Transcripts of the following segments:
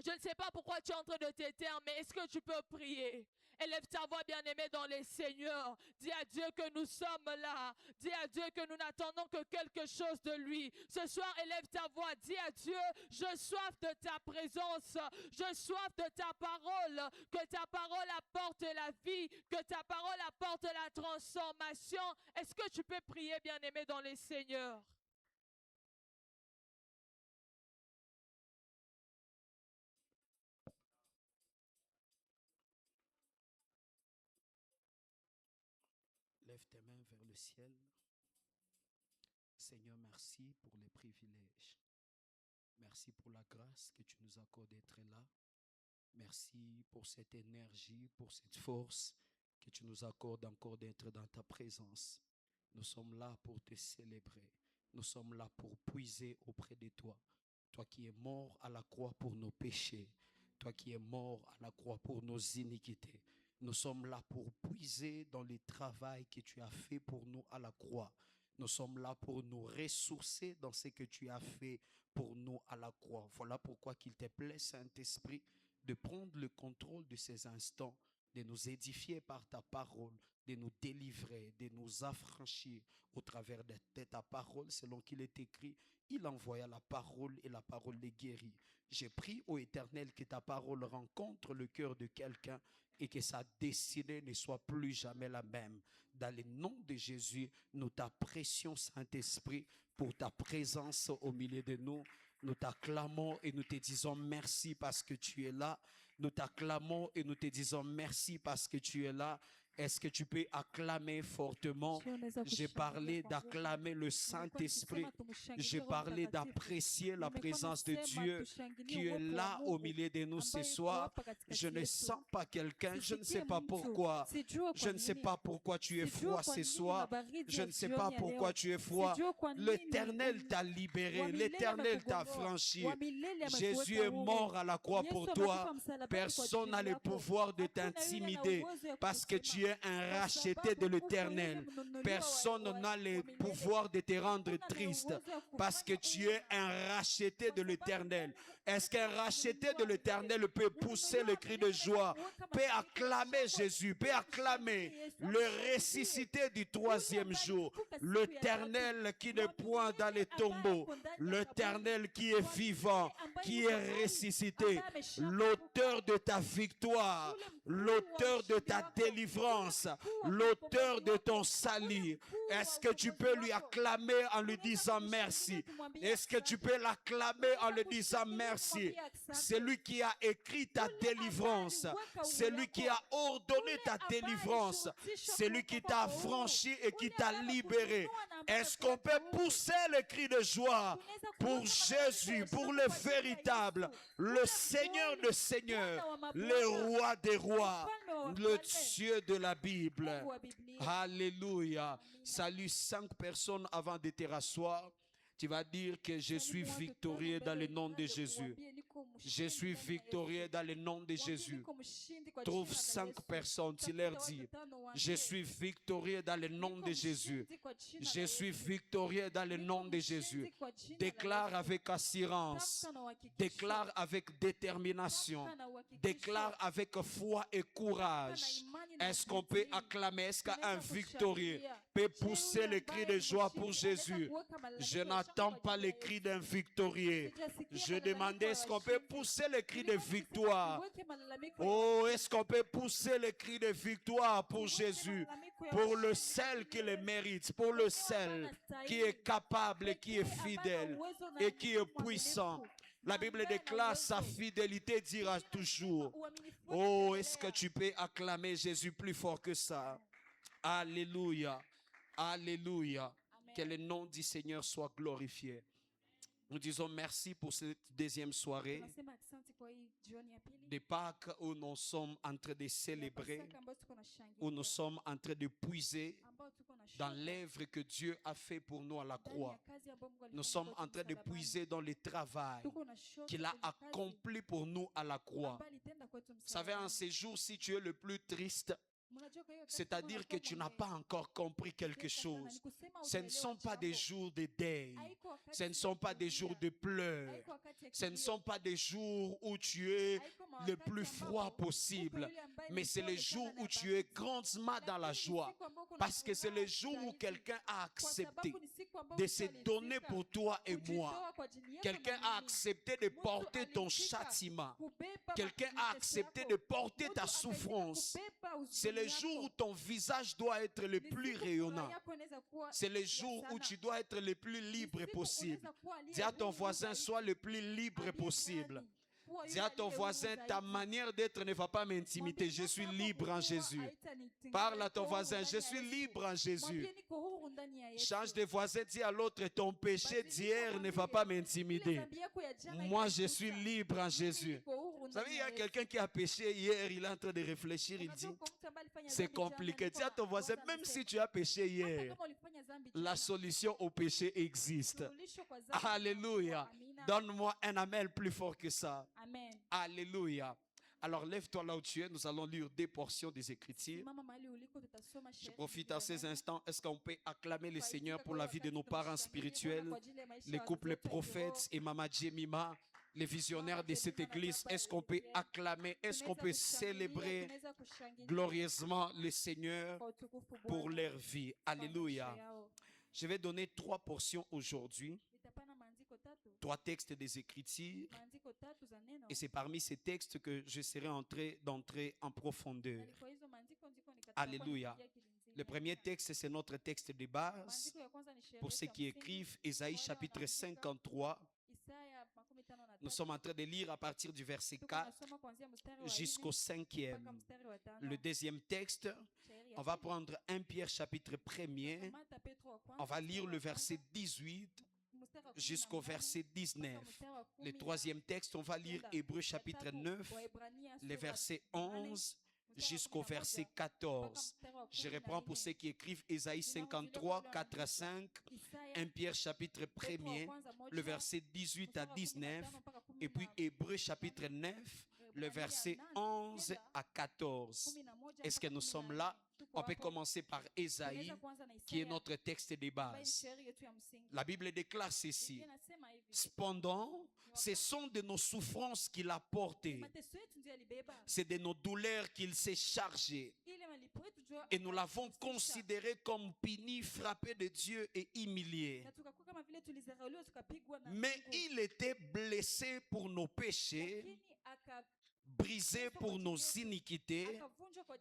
Je ne sais pas pourquoi tu es en train de t'éteindre, mais est-ce que tu peux prier? Élève ta voix, bien-aimée, dans les seigneurs. Dis à Dieu que nous sommes là. Dis à Dieu que nous n'attendons que quelque chose de lui. Ce soir, élève ta voix. Dis à Dieu, je soif de ta présence. Je soif de ta parole. Que ta parole apporte la vie. Que ta parole apporte la transformation. Est-ce que tu peux prier, bien-aimé, dans les seigneurs? Lève tes mains vers le ciel. Seigneur, merci pour les privilèges. Merci pour la grâce que tu nous accordes d'être là. Merci pour cette énergie, pour cette force que tu nous accordes encore d'être dans ta présence. Nous sommes là pour te célébrer. Nous sommes là pour puiser auprès de toi. Toi qui es mort à la croix pour nos péchés. Toi qui es mort à la croix pour nos iniquités. Nous sommes là pour puiser dans le travail que tu as fait pour nous à la croix. Nous sommes là pour nous ressourcer dans ce que tu as fait pour nous à la croix. Voilà pourquoi qu'il te plaît, Saint-Esprit, de prendre le contrôle de ces instants, de nous édifier par ta parole, de nous délivrer, de nous affranchir au travers de ta parole, selon qu'il est écrit. Il envoya la parole et la parole les guérit. J'ai pris, ô Éternel, que ta parole rencontre le cœur de quelqu'un et que sa destinée ne soit plus jamais la même. Dans le nom de Jésus, nous t'apprécions, Saint-Esprit, pour ta présence au milieu de nous. Nous t'acclamons et nous te disons merci parce que tu es là. Nous t'acclamons et nous te disons merci parce que tu es là. Est-ce que tu peux acclamer fortement? J'ai parlé d'acclamer le Saint-Esprit. J'ai parlé d'apprécier la présence de Dieu qui est là au milieu de nous ce soir. Je ne sens pas quelqu'un, je ne sais pas pourquoi. Je ne sais pas pourquoi tu es froid ce soir. Je ne sais pas pourquoi tu es froid. L'Éternel t'a libéré, l'Éternel t'a franchi. Jésus est mort à la croix pour toi. Personne n'a le pouvoir de t'intimider parce que tu es un racheté de l'Éternel. Personne n'a le pouvoir de te rendre triste parce que tu es un racheté de l'Éternel. Est-ce qu'un racheté de l'Éternel peut pousser le cri de joie, peut acclamer Jésus, peut acclamer le ressuscité du troisième jour, l'Éternel qui n'est point dans les tombeaux, l'Éternel qui est vivant, qui est ressuscité, l'auteur de ta victoire, l'auteur de ta délivrance, l'auteur de ton salut. Est-ce que tu peux lui acclamer en lui disant merci? Est-ce que tu peux l'acclamer en lui disant merci? C'est lui qui a écrit ta délivrance. C'est lui qui a ordonné ta délivrance. C'est lui qui t'a affranchi et qui t'a libéré. Est-ce qu'on peut pousser le cri de joie pour Jésus, pour le véritable, le Seigneur de Seigneurs, le roi des rois, le Dieu de la Bible? Alléluia. Salut 5 personnes avant de te rasseoir. Tu vas dire que je suis victorieux dans le nom de Jésus. Je suis victorieux dans le nom de Jésus. Trouve 5 personnes, tu leur dis, je suis victorieux dans le nom de Jésus. Je suis victorieux dans le nom de Jésus. Déclare avec assurance, déclare avec détermination, déclare avec foi et courage. Est-ce qu'on peut acclamer? Est-ce qu'un victorieux peut pousser le cri de joie pour Jésus? Je n'attends pas le cri d'un victorieux. Je demandais, est-ce qu'on peut pousser le cri de victoire? Oh, est-ce qu'on peut pousser le cri de victoire pour Jésus? Pour le seul qui le mérite, pour le seul qui est capable et qui est fidèle et qui est puissant. La Bible déclare sa fidélité dira toujours. Oh, est-ce que tu peux acclamer Jésus plus fort que ça? Alléluia. Alléluia. Que le nom du Seigneur soit glorifié. Nous disons merci pour cette deuxième soirée de Pâques où nous sommes en train de célébrer, où nous sommes en train de puiser dans l'œuvre que Dieu a fait pour nous à la croix. Nous sommes en train de puiser dans le travail qu'il a accompli pour nous à la croix. Vous savez, en ces jours, si tu es le plus triste, c'est-à-dire que tu n'as pas encore compris quelque chose. Ce ne sont pas des jours de deuil. Ce ne sont pas des jours de pleurs. Ce ne sont pas des jours où tu es le plus froid possible, mais c'est les jours où tu es grandement dans la joie. Parce que c'est le jour où quelqu'un a accepté de se donner pour toi et moi. Quelqu'un a accepté de porter ton châtiment. Quelqu'un a accepté de porter ta souffrance. C'est le jour où ton visage doit être le plus rayonnant. C'est le jour où tu dois être le plus libre possible. Dis à ton voisin, sois le plus libre possible. Dis à ton voisin, ta manière d'être ne va pas m'intimider. Je suis libre en Jésus. Parle à ton voisin, je suis libre en Jésus. Change de voisin, dis à l'autre, ton péché d'hier ne va pas m'intimider. Moi, je suis libre en Jésus. Vous savez, il y a quelqu'un qui a péché hier, il est en train de réfléchir, il dit, c'est compliqué. Dis à ton voisin, même si tu as péché hier, la solution au péché existe. Alléluia. Donne-moi un amen plus fort que ça. Amen. Alléluia. Alors lève-toi là où tu es, nous allons lire des portions des Écritures. Je profite à ces instants. Est-ce qu'on peut acclamer le Seigneur pour la vie de nos parents spirituels, les couples prophètes et Mama Jemima, les visionnaires de cette église? Est-ce qu'on peut acclamer, est-ce qu'on peut célébrer glorieusement le Seigneur pour leur vie? Alléluia. Je vais donner 3 portions aujourd'hui, 3 textes des Écritures. Et c'est parmi ces textes que je serai d'entrer en profondeur. Alléluia. Le premier texte, c'est notre texte de base. Pour ceux qui écrivent, Ésaïe chapitre 53. Nous sommes en train de lire à partir du verset 4 jusqu'au 5e. Le deuxième texte, on va prendre 1 Pierre chapitre 1er. On va lire le verset 18 jusqu'au verset 19. Le troisième texte, on va lire Hébreux chapitre 9, les versets 11 jusqu'au verset 14. Je reprends pour ceux qui écrivent Ésaïe 53, 4 à 5, 1 Pierre chapitre 1er, le verset 18 à 19, et puis Hébreux chapitre 9, le verset 11 à 14. Est-ce que nous sommes là? On peut commencer par Ésaïe, qui est notre texte de base. La Bible déclare ceci. Cependant, ce sont de nos souffrances qu'il a portées. C'est de nos douleurs qu'il s'est chargé. Et nous l'avons considéré comme puni, frappé de Dieu et humilié. Mais il était blessé pour nos péchés, brisé pour nos iniquités.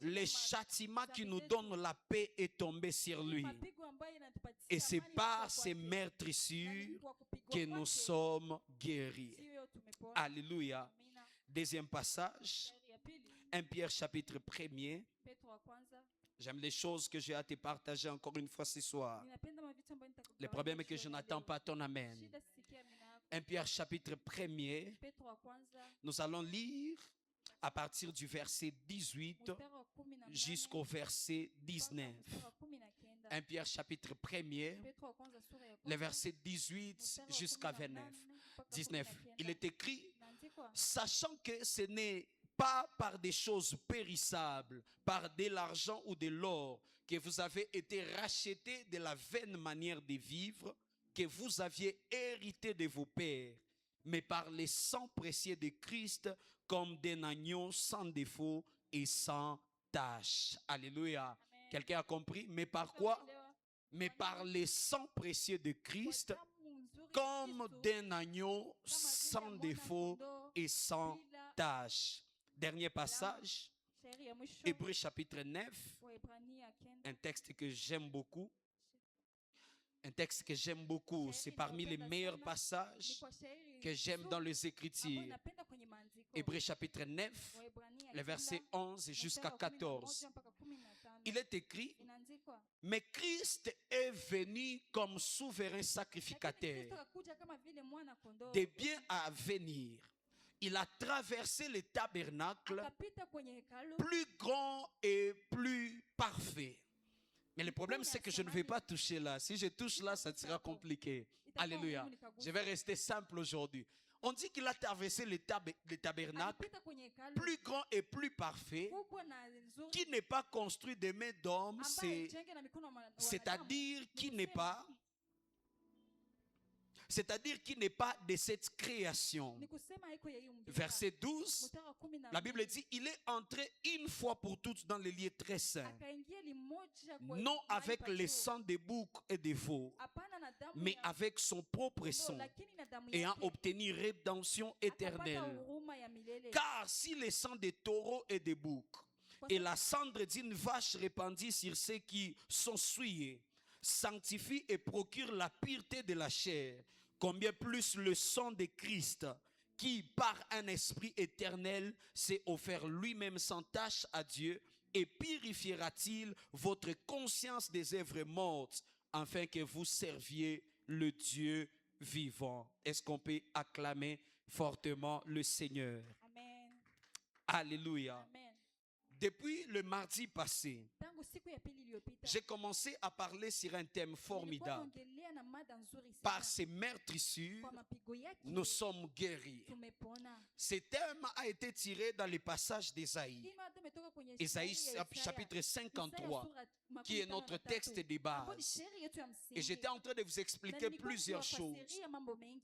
Le châtiment qui nous donne la paix est tombé sur lui. Et c'est par ces meurtrissures que nous sommes guéris. Alléluia. Deuxième passage, 1 Pierre chapitre 1er. J'aime les choses que j'ai à te partager encore une fois ce soir. Le problème est que je n'attends pas ton amen. 1 Pierre chapitre 1er. Nous allons lire à partir du verset 18 jusqu'au verset 19. 1 Pierre chapitre 1er, les versets 18 jusqu'à 19. Il est écrit, sachant que ce n'est pas par des choses périssables, par de l'argent ou de l'or, que vous avez été rachetés de la vaine manière de vivre que vous aviez hérité de vos pères, mais par le sang précieux de Christ, comme d'un agneau sans défaut et sans tache. Alléluia. Quelqu'un a compris? Mais par quoi? Mais par le sang précieux de Christ, comme d'un agneau sans défaut et sans tache. Dernier passage, Hébreux chapitre 9, un texte que j'aime beaucoup. Un texte que j'aime beaucoup, c'est parmi les meilleurs passages que j'aime dans les Écritures. Hébreux chapitre 9, le verset 11 jusqu'à 14. Il est écrit, mais Christ est venu comme souverain sacrificateur des biens à venir. Il a traversé le tabernacle plus grand et plus parfait. Mais le problème, c'est que je ne vais pas toucher là. Si je touche là, ça sera compliqué. Alléluia. Je vais rester simple aujourd'hui. On dit qu'il a traversé le tabernacle plus grand et plus parfait, qui n'est pas construit de mains d'homme, c'est-à-dire qui n'est pas c'est-à-dire qui n'est pas de cette création. Verset 12, la Bible dit, il est entré une fois pour toutes dans les lieux très saints, non avec les sangs des boucs et des veaux, mais avec son propre sang, ayant obtenu rédemption éternelle. Car si le sang des taureaux et des boucs et la cendre d'une vache répandue sur ceux qui sont souillés sanctifie et procure la pureté de la chair, combien plus le sang de Christ, qui par un esprit éternel s'est offert lui-même sans tache à Dieu, et purifiera-t-il votre conscience des œuvres mortes, afin que vous serviez le Dieu vivant. Est-ce qu'on peut acclamer fortement le Seigneur? Amen. Alléluia. Amen. Depuis le mardi passé, j'ai commencé à parler sur un thème formidable. Par ces meurtrissures, nous sommes guéris. Ce thème a été tiré dans les passages d'Ésaïe. Ésaïe chapitre 53, qui est notre texte de base. Et j'étais en train de vous expliquer plusieurs choses.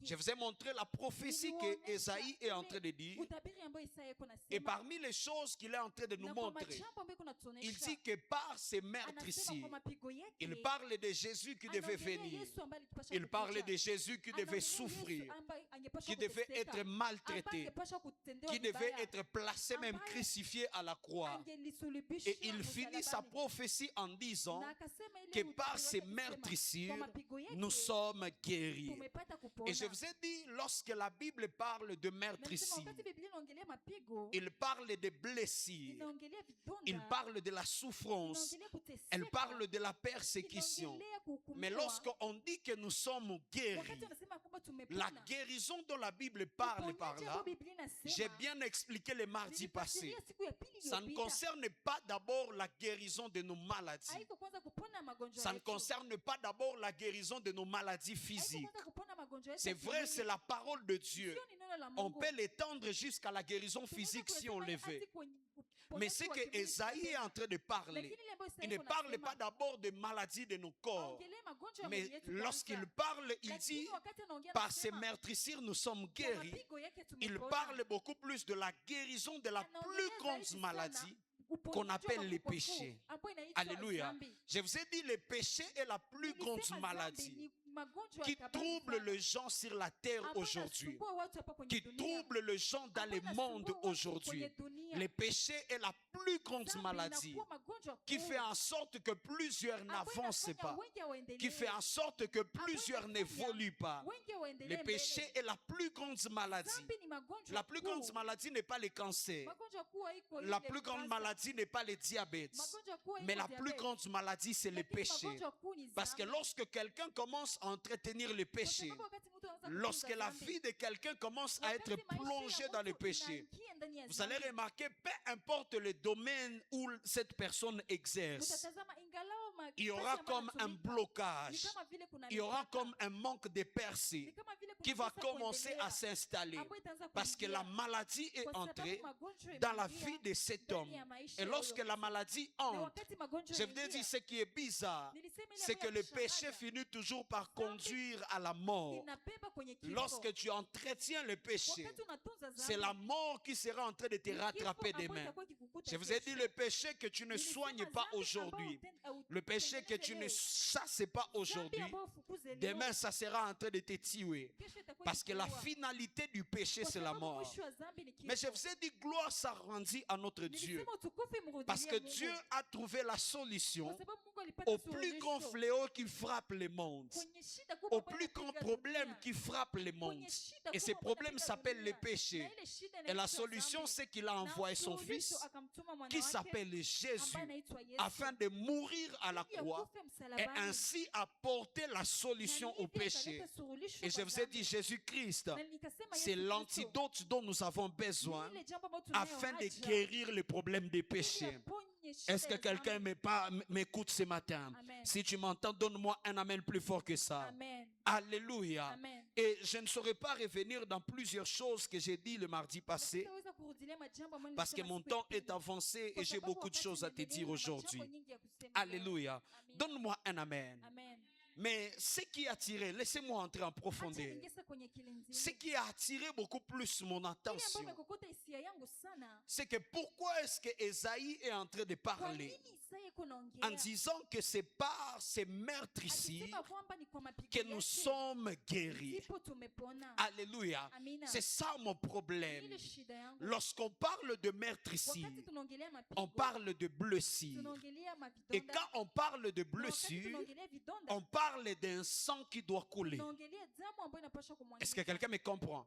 Je vous ai montré la prophétie que Ésaïe est en train de dire. Et parmi les choses qu'il est en train de nous montrer, il dit que par ces meurtrissures, il parle de Jésus qui devait venir. Il parle de Jésus qui devait souffrir, qui devait être maltraité, qui devait être placé même crucifié à la croix. Et il finit sa prophétie en disant que par ces meurtrissures, nous sommes guéris. Et je vous ai dit, lorsque la Bible parle de meurtrissures, il parle de blessures, il parle de la souffrance, elle parle de la persécution. Mais lorsqu'on dit que nous sommes guéris, la guérison dont la Bible parle par là, j'ai bien expliqué le mardi passé. Ça ne concerne pas d'abord la guérison de nos maladies. Ça ne concerne pas d'abord la guérison de nos maladies physiques. C'est vrai, c'est la parole de Dieu. On peut l'étendre jusqu'à la guérison physique si on le veut. Mais ce que Ésaïe est en train de parler, il ne parle pas d'abord de maladies de nos corps. Mais lorsqu'il parle, il dit, par ces meurtrissures, nous sommes guéris. Il parle beaucoup plus de la guérison de la plus grande maladie qu'on appelle les péchés. Alléluia. Je vous ai dit, le péché est la plus grande maladie qui trouble les gens sur la terre aujourd'hui, qui trouble les gens dans le monde aujourd'hui. Le péché est la plus grande maladie qui fait en sorte que plusieurs n'avancent pas, qui fait en sorte que plusieurs n'évoluent pas. Le péché est la plus grande maladie. La plus grande maladie n'est pas le cancer. La plus grande maladie n'est pas le diabète. Mais la plus grande maladie, c'est le péché. Parce que lorsque quelqu'un commence à entretenir le péché, lorsque la vie de quelqu'un commence à être plongée dans le péché, vous allez remarquer, peu importe le domaine où cette personne exerce, il y aura comme un blocage, il y aura comme un manque de percée qui va commencer à s'installer parce que la maladie est entrée dans la vie de cet homme. Et lorsque la maladie entre, je vous ai dit, ce qui est bizarre, c'est que le péché finit toujours par conduire à la mort. Lorsque tu entretiens le péché, c'est la mort qui sera en train de te rattraper demain. Je vous ai dit, le péché que tu ne soignes pas aujourd'hui, le péché que tu ne chasses pas aujourd'hui, demain ça sera en train de te tuer. Parce que la finalité du péché, c'est la mort. Mais je vous ai dit, gloire soit rendue à notre Dieu. Parce que Dieu a trouvé la solution au plus grand fléau qui frappe le monde, au plus grand problème qui frappe le monde. Et ce problème s'appelle le péché. Et la solution, c'est qu'il a envoyé son fils, qui s'appelle Jésus, afin de mourir à la croix et ainsi apporter la solution au péché. Et je vous ai dit, Jésus-Christ, c'est l'antidote dont nous avons besoin afin de guérir les problèmes des péchés. Est-ce que quelqu'un m'écoute ce matin? Si tu m'entends, donne-moi un amen plus fort que ça. Amen. Alléluia. Amen. Et je ne saurais pas revenir dans plusieurs choses que j'ai dit le mardi passé, parce que mon temps est avancé et j'ai beaucoup de choses à te dire aujourd'hui. Alléluia. Donne-moi un amen. Amen. Mais ce qui a attiré, laissez-moi entrer en Acha profondeur. niingie kwenye kilindi. Ce qui a attiré beaucoup plus mon Kile attention, ambayo imekukuta hisia yangu sana. c'est que pourquoi est-ce que Esaïe est en train de Kwa parler nini Isaya iko en naongea? disant que c'est par ces meurtres ici Akisema kwamba ni kwa mapigo que nous yake sommes guéris. ndipo tumepona. Alléluia. Amina. C'est ça mon problème. Ile shida yangu. Lorsqu'on parle de meurtre ici, Wakati tunaongelea mapigo, on parle de blessures. tunaongelea Et mavidonda. quand on parle de Na wakati blessures, tunaongelea vidonda, on parle d'un sang qui doit couler. tunaongelea damu ambayo inapaswa Est-ce que kumwagika. quelqu'un me comprend?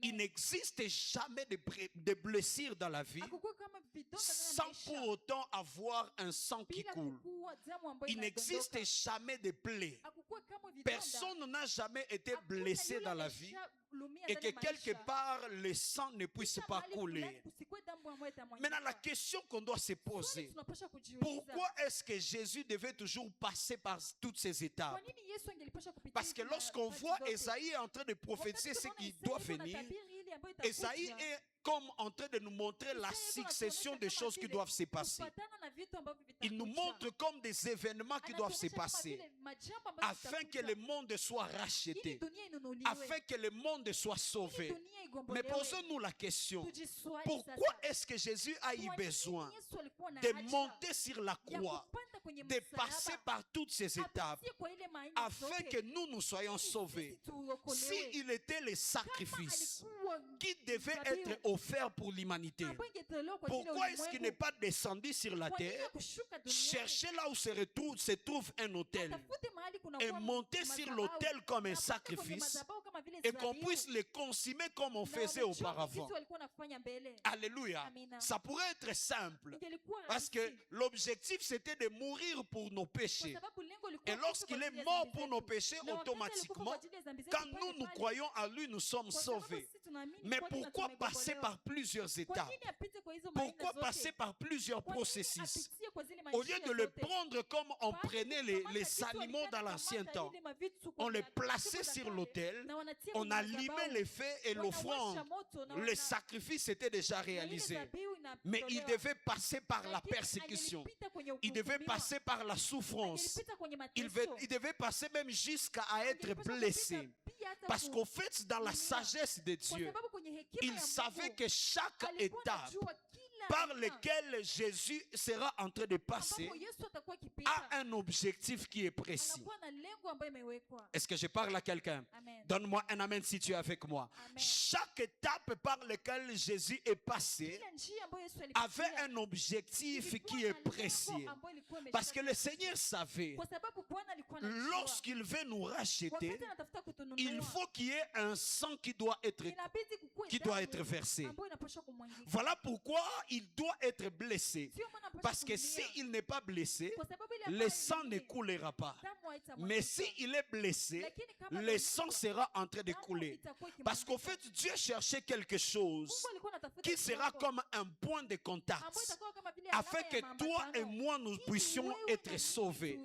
Il Amen. n'existe jamais de blessures dans la vie Hakukuwa kama vidonda ndani ya sans maisha, pour autant avoir un sang qui bila coule. kukuwa damu ambayo Il n'existe inadondoka. jamais de plaies. Hakukuwa kama vidonda. Personne n'a jamais été Hakuna blessé yule dans la vie ameshalumia et ndani que ya quelque maisha. part le sang ne puisse Kisha pas mahali couler. fulani kusikwe damu ambayo itamwagika. Maintenant, la question qu'on doit se Swali poser, tunapaswa kujiuliza, pourquoi est-ce que Jésus devait toujours passer par toutes ces kwa étapes? nini Yesu angelipaswa kupitia Parce que hizi lorsqu'on nafasi voit zote? Esaïe est en train de prophétiser Wakati ce tunaona qui Isaya doit iko na venir, tabiri ile ambayo Esaïe itakuja, est comme en train de nous montrer la Isaya iko succession anatuonyesha des kama choses qui vile doivent se passer. kufuatana na vitu ambavyo Il nous vitakuja. montre comme des événements qui doivent se Anatuonyesha kama passer vile majambo ambayo afin que vitakuja. le monde soit Ili racheté, dunia inunuliwe. afin que le monde soit Ili sauvé. dunia Mais igombolewe. posons-nous la question, Tujiswali pourquoi sasa. est-ce que Jésus a eu Kwa nini besoin Yesu alikuwa na de haja monter sur la ya croix, kupanda kwenye de passer msalaba, par toutes ces étapes, apitie kwa ile maaina afin zote, que nous soyons ili sauvés? sisi tuokolewe. S'il était le Kama sacrifice alikuwa qui devait dhabihu être offert pour l'humanité, ambayo ingetolewa kwa ajili ya pourquoi est-ce qu'il ulimwengu, n'est pas descendu sur la kwa nini terre, hakushuka duniani? chercher là où se trouve un autel, Atafute mahali kuna et kuwa monter sur madhabahu, l'autel comme un na apande kwenye sacrifice, madhabahu kama vile et qu'on dhabihu, puisse le consumer comme on na faisait wachome auparavant? kitu walikuwa wanafanya mbele. Alléluia. Amina. Ça pourrait être simple, Ingelikuwa parce que rahisi, l'objectif c'était de mourir pour nos kwa péchés. sababu lengo lilikuwa Et kufa lorsqu'il kwa est ajili ya mort dhambi pour nos zetu. péchés, Na wakati alikufa kwa automatiquement, ajili ya dhambi zetu quand pale nous pale, croyons à lui, nous sommes kwa sababu sauvés. sisi tunaamini Mais kwake na pourquoi passer tumegombolewa. par plusieurs Kwa étapes? nini apite kwa hizo maaina Pourquoi zote? passer par plusieurs Kwa nini processus? apitie kwa zile Au lieu manjia de le zote? prendre comme on Pale prenait kukamata les kitu animaux walikuwa dans l'ancien wanakamata temps, ile mavitu on kwa les siku plaçait za sur kale, l'autel, na wanatia on kwenye allumait madhabahu, les feux et l'offrande. wanawasha moto na Le wana- sacrifice était déjà na ile réalisé. dhabihu Mais il inatolewa. devait passer par la Lakini persécution. angelipita kwenye Il devait kuhukumiwa. passer par la souffrance. Angelipita kwenye Il mateso. devait passer même jusqu'à être Angelipaswa blessé. kupita pia hata Parce ku- qu'au fait, dans la kuumia. sagesse de Kwa Dieu, sababu kwenye hekima il ya savait Mungu, que chaque alikuwa étape anajua kila par aina laquelle Jésus sera en train de passer ambapo Yesu atakuwa akipita, a un objectif qui est précis. anakuwa na lengo ambayo imewekwa. Est-ce que je parle à quelqu'un? Amen. Donne-moi un amen si tu es avec moi. Amen. Chaque étape par laquelle Jésus est passé Kila njia ambayo Yesu avait alipitia, un objectif ilikuwa qui na est lengo précis. ambayo ilikuwa Parce que le imeshaandikwa. Seigneur savait, Kwa sababu Bwana alikuwa anajua, lorsqu'il veut nous racheter, wakati anatafuta kutununua, il faut qu'il y ait un sang qui doit être, inabidi kukuwe qui doit damu être versé. ambayo inapaswa kumwagika. Voilà pourquoi il doit être blessé. Sio maana anapaswa Parce que kuumia, s'il n'est pas blessé, kwa sababu ile le ambayo sang ne ilini- coulera pas. damu haitamwagika. Mais s'il est blessé, Lakini kama le damu- sang sera en train de damu couler. itakuwa Parce qu'au ikimwagika. fait, Dieu cherchait quelque chose Mungu alikuwa anatafuta qui sera jambo comme un point de contact, ambayo itakuwa kama vile afin alama que ya toi et maambatano, moi nous ili puissions wewe na être mimi sauvés.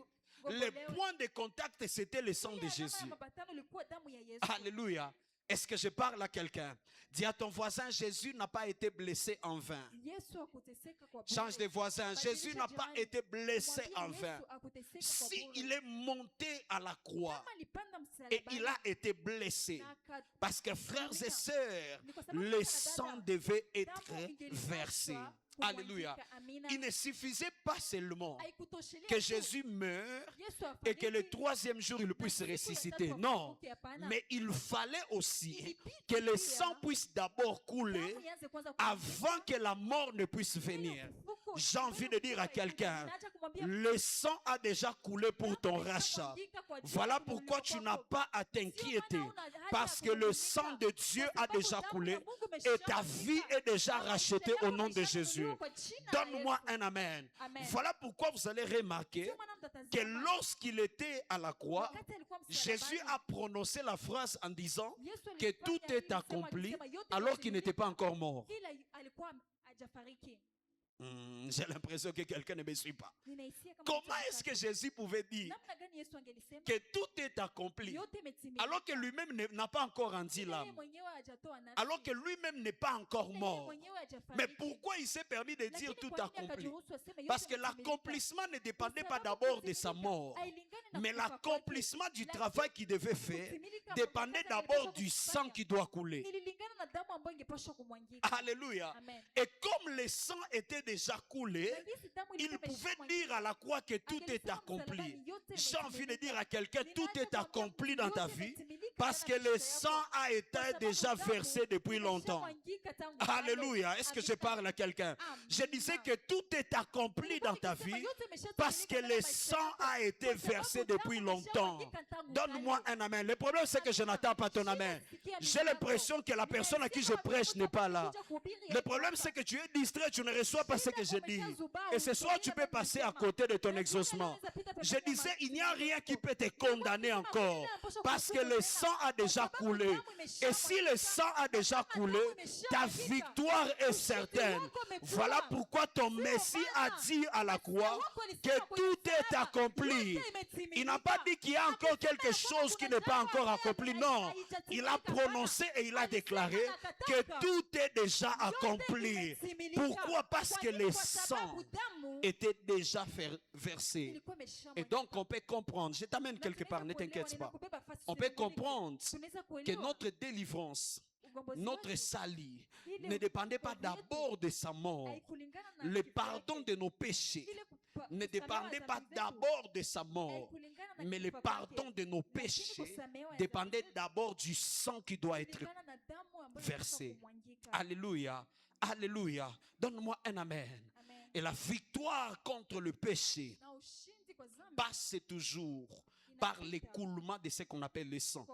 Le tugombolewe. point de contact, c'était le sang Ile de alama ya Jésus. maambatano ilikuwa damu ya Yesu. Alléluia. Est-ce que je parle à quelqu'un? Dis à ton voisin, Jésus n'a pas été blessé en vain. Yesu hakuteseka kwa Change bure. de voisin. Jésus n'a pas été blessé Mwambie en Yesu vain. hakuteseka kwa Si bure. il est monté à la croix Kama alipanda et msalabani, il a été blessé, na aka- parce que frères et sœurs, ni kwa sababu le kaka na sang dada, devait être damu ingelipaswa versé. kumwagika. Alléluia. Amina. Il ne suffisait pas seulement Haikutoshelea que tu Jésus meure Yesu et que le afariki, troisième jour il puisse na siku ya ressusciter. tatu Non, afufuke, hapana. mais il fallait aussi Ilibidi que le pia sang puisse d'abord couler damu ianze kwanza avant que la mort ne puisse venir. J'ai envie de dire à quelqu'un, le sang a déjà coulé pour ton rachat. Voilà pourquoi tu n'as pas à t'inquiéter, parce que le sang de Dieu a déjà coulé et ta vie est déjà rachetée au nom de Jésus. Donne-moi un amen. Voilà pourquoi vous allez remarquer que lorsqu'il était à la croix, Jésus a prononcé la phrase en disant que tout est accompli alors qu'il n'était pas encore mort. ila alikuwa hajafariki. J'ai l'impression que quelqu'un ne me suit pas. Ninahisia kama Comment mtu est-ce que anataka. Jésus pouvait dire Namna gani Yesu angelisema que tout est accompli yote imetimilika, alors que lui-même n'a pas encore rendu ila yeye l'âme, mwenyewe hajatoa nafsi, alors que lui-même n'est pas encore ila yeye mort? mwenyewe Mais hajafariki. pourquoi il s'est permis de dire Lakini tout kwa nini accompli? akajiruhusu aseme yote Parce que imetimilika? l'accomplissement ne dépendait Kwa pas sababu d'abord de sa kutimilika mort, hailingani na mais kufa kwake. l'accomplissement du Lakini travail qu'il devait faire kutimilika dépendait kwa kazi d'abord alipaswa du sang kufanya qui doit couler. ililingana na damu ambayo ingepaswa kumwangika. Alléluia. Amen. Et comme le sang était déjà coulé, Na jinsi damu il ilikuwa pouvait imeshamwangika, dire à la croix que tout est angelisema accompli. msalabani, yote J'ai envie de imetimilika. dire à quelqu'un, tout Ninaanza est kuambia accompli mtu, dans ta yote vie imetimilika parce que ndani ya le maisha sang yako. a Kwa été sababu déjà damu versé depuis longtemps. imeshamwangika tangu bado. Alléluia. Est-ce que je parle à quelqu'un? Je disais que tout est accompli dans ta vie parce que le sang a été versé depuis longtemps. Donne-moi un amen. Le problème, c'est que je n'attends pas ton amen. J'ai l'impression que la personne à qui je prêche n'est pas là. Le problème, c'est que tu es distrait, tu ne reçois pas ce que je dis. Et ce soir, tu peux passer à côté de ton exaucement. Je disais, il n'y a rien qui peut te condamner encore parce que le sang a déjà coulé. Et si le sang a déjà coulé, ta victoire est certaine. Voilà pourquoi ton Messie a dit à la croix que tout est accompli. Il n'a pas dit qu'il y a encore quelque chose qui n'est pas encore accompli. Non, il a prononcé et il a déclaré que tout est déjà accompli. Pourquoi? Parce que le sang était déjà versé. Et donc on peut comprendre, je t'amène quelque part, ne t'inquiète pas. On peut comprendre que notre délivrance, notre salut ne dépendait pas d'abord de sa mort. Le pardon de nos péchés ne dépendait pas d'abord de sa mort, mais le pardon de nos péchés dépendait d'abord du sang qui doit être versé. Alléluia, alléluia. Donne-moi un amen. Et la victoire contre le péché passe toujours par l'écoulement de ce qu'on appelle le sang.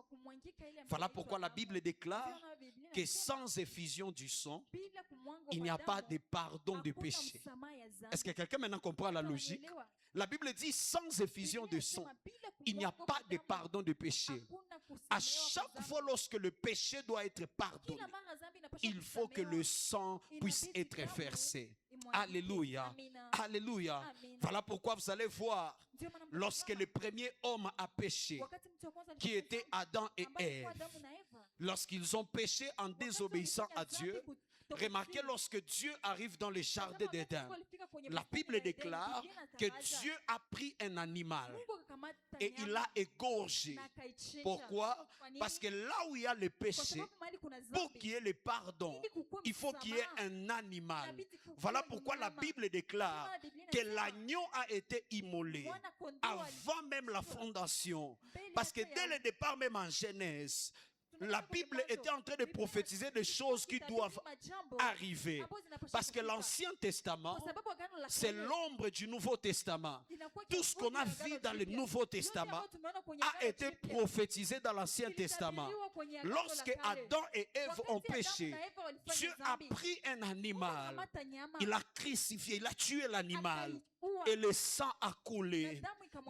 Voilà pourquoi la Bible déclare que sans effusion du sang, il n'y a pas de pardon de péché. Est-ce que quelqu'un maintenant comprend la logique? La Bible dit sans effusion de sang, il n'y a pas de pardon de péché. À chaque fois lorsque le péché doit être pardonné, il faut que le sang puisse être versé. Alléluia, alléluia. Voilà pourquoi vous allez voir, lorsque le premier homme a péché, qui était Adam et Ève, lorsqu'ils ont péché en désobéissant à Dieu, remarquez, lorsque Dieu arrive dans le jardin d'Éden, la Bible déclare que Dieu a pris un animal et il l'a égorgé. Pourquoi? Parce que là où il y a le péché, pour qu'il y ait le pardon, il faut qu'il y ait un animal. Voilà pourquoi la Bible déclare que l'agneau a été immolé avant même la fondation. Parce que dès le départ, même en Genèse, la Bible était en train de prophétiser des choses qui doivent arriver. Parce que l'Ancien Testament, c'est l'ombre du Nouveau Testament. Tout ce qu'on a vu dans le Nouveau Testament a été prophétisé dans l'Ancien Testament. Lorsque Adam et Ève ont péché, Dieu a pris un animal, il a crucifié, il a tué l'animal et le sang a coulé.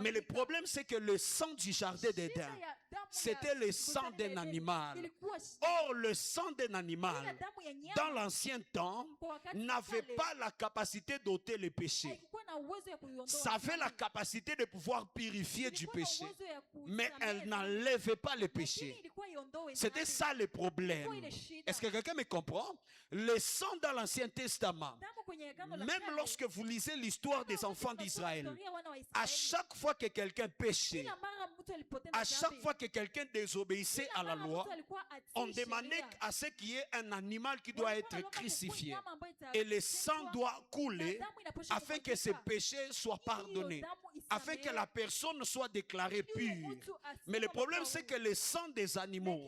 Mais le problème, c'est que le sang du jardin d'Éden, c'était le sang d'un animal. Or, le sang d'un animal, dans l'ancien temps, n'avait pas la capacité d'ôter le péché. Ça avait la capacité de pouvoir purifier du péché, mais elle n'enlevait pas le péché. C'était ça le problème. Est-ce que quelqu'un me comprend? Le sang dans l'Ancien Testament, même lorsque vous lisez l'histoire des enfants d'Israël, à chaque fois que quelqu'un péchait, à chaque fois que quelqu'un désobéissait à la loi, on demandait à ce qu'il y ait un animal qui doit être crucifié. Et le sang doit couler afin que ses péchés soient pardonnés, afin que la personne soit déclarée pure. Mais le problème, c'est que le sang des animaux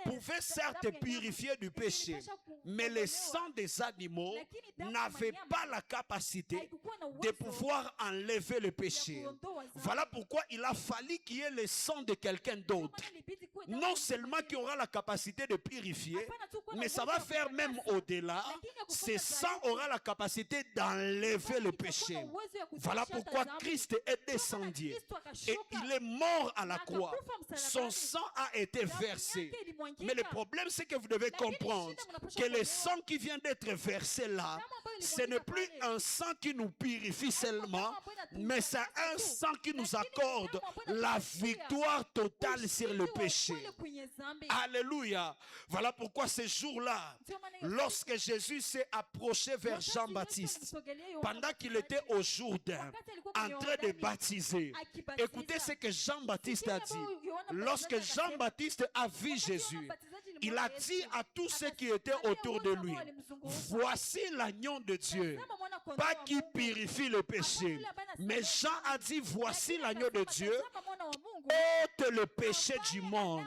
pouvait certes purifier du péché, mais le sang des animaux n'avait pas la capacité de pouvoir enlever le péché. Voilà pourquoi il a fallu qu'il y ait le sang de quelqu'un d'autre non seulement qui aura la capacité de purifier, mais ça va faire même au-delà. Ce sang aura la capacité d'enlever le péché. Voilà pourquoi Christ est descendu et il est mort à la croix. Son sang a été versé. Mais le problème, c'est que vous devez comprendre que le sang qui vient d'être versé là, ce n'est plus un sang qui nous purifie seulement, mais c'est un sang qui nous accorde la victoire totale sur le péché. Alléluia. Voilà pourquoi ce jour-là, lorsque Jésus s'est approché vers Jean-Baptiste, pendant qu'il était au Jourdain, en train de baptiser, écoutez ce que Jean-Baptiste a dit. Lorsque Jean-Baptiste a vu Jésus, il a dit à tous ceux qui étaient autour de lui, voici l'agneau de Dieu, pas qui purifie le péché. Mais Jean a dit, voici l'agneau de Dieu, ôte le péché du monde.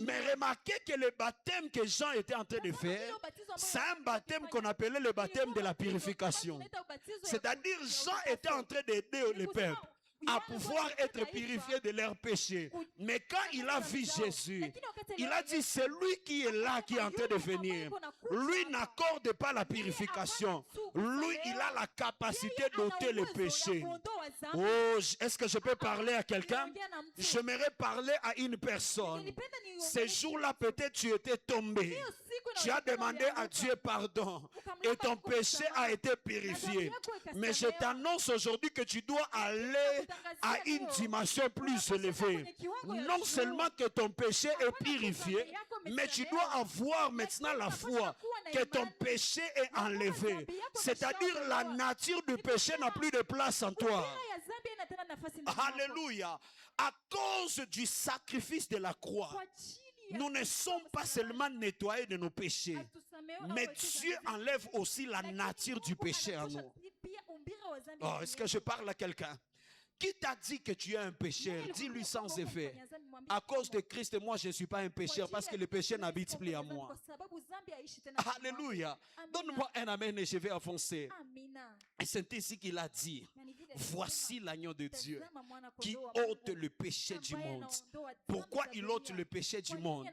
Mais remarquez que le baptême que Jean était en train de faire, c'est un baptême qu'on appelait le baptême de la purification. C'est-à-dire, Jean était en train d'aider le peuple à pouvoir être purifiés de leurs péchés. Mais quand il a vu Jésus, il a dit, c'est lui qui est là, qui est en train de venir. Lui n'accorde pas la purification. Lui, il a la capacité d'ôter le péché. Oh, est-ce que je peux parler à quelqu'un? J'aimerais parler à une personne. Ce jour-là, peut-être tu étais tombé. Tu as demandé à Dieu pardon et ton péché a été purifié. Mais je t'annonce aujourd'hui que tu dois aller à une dimension plus élevée. Non seulement que ton péché est purifié, mais tu dois avoir maintenant la foi que ton péché est enlevé. C'est-à-dire la nature du péché n'a plus de place en toi. Alléluia. À cause du sacrifice de la croix, nous ne sommes pas seulement nettoyés de nos péchés, mais Dieu enlève aussi la nature du péché en nous. Oh, est-ce que je parle à quelqu'un? Qui t'a dit que tu es un pécheur? Dis-lui sans effet. À cause de Christ, moi je ne suis pas un pécheur parce que le péché n'habite plus à moi. Alléluia. Donne-moi un amen et je vais avancer. Et c'est ici qu'il a dit, voici l'agneau de Dieu qui ôte le péché du monde. Pourquoi il ôte le péché du monde?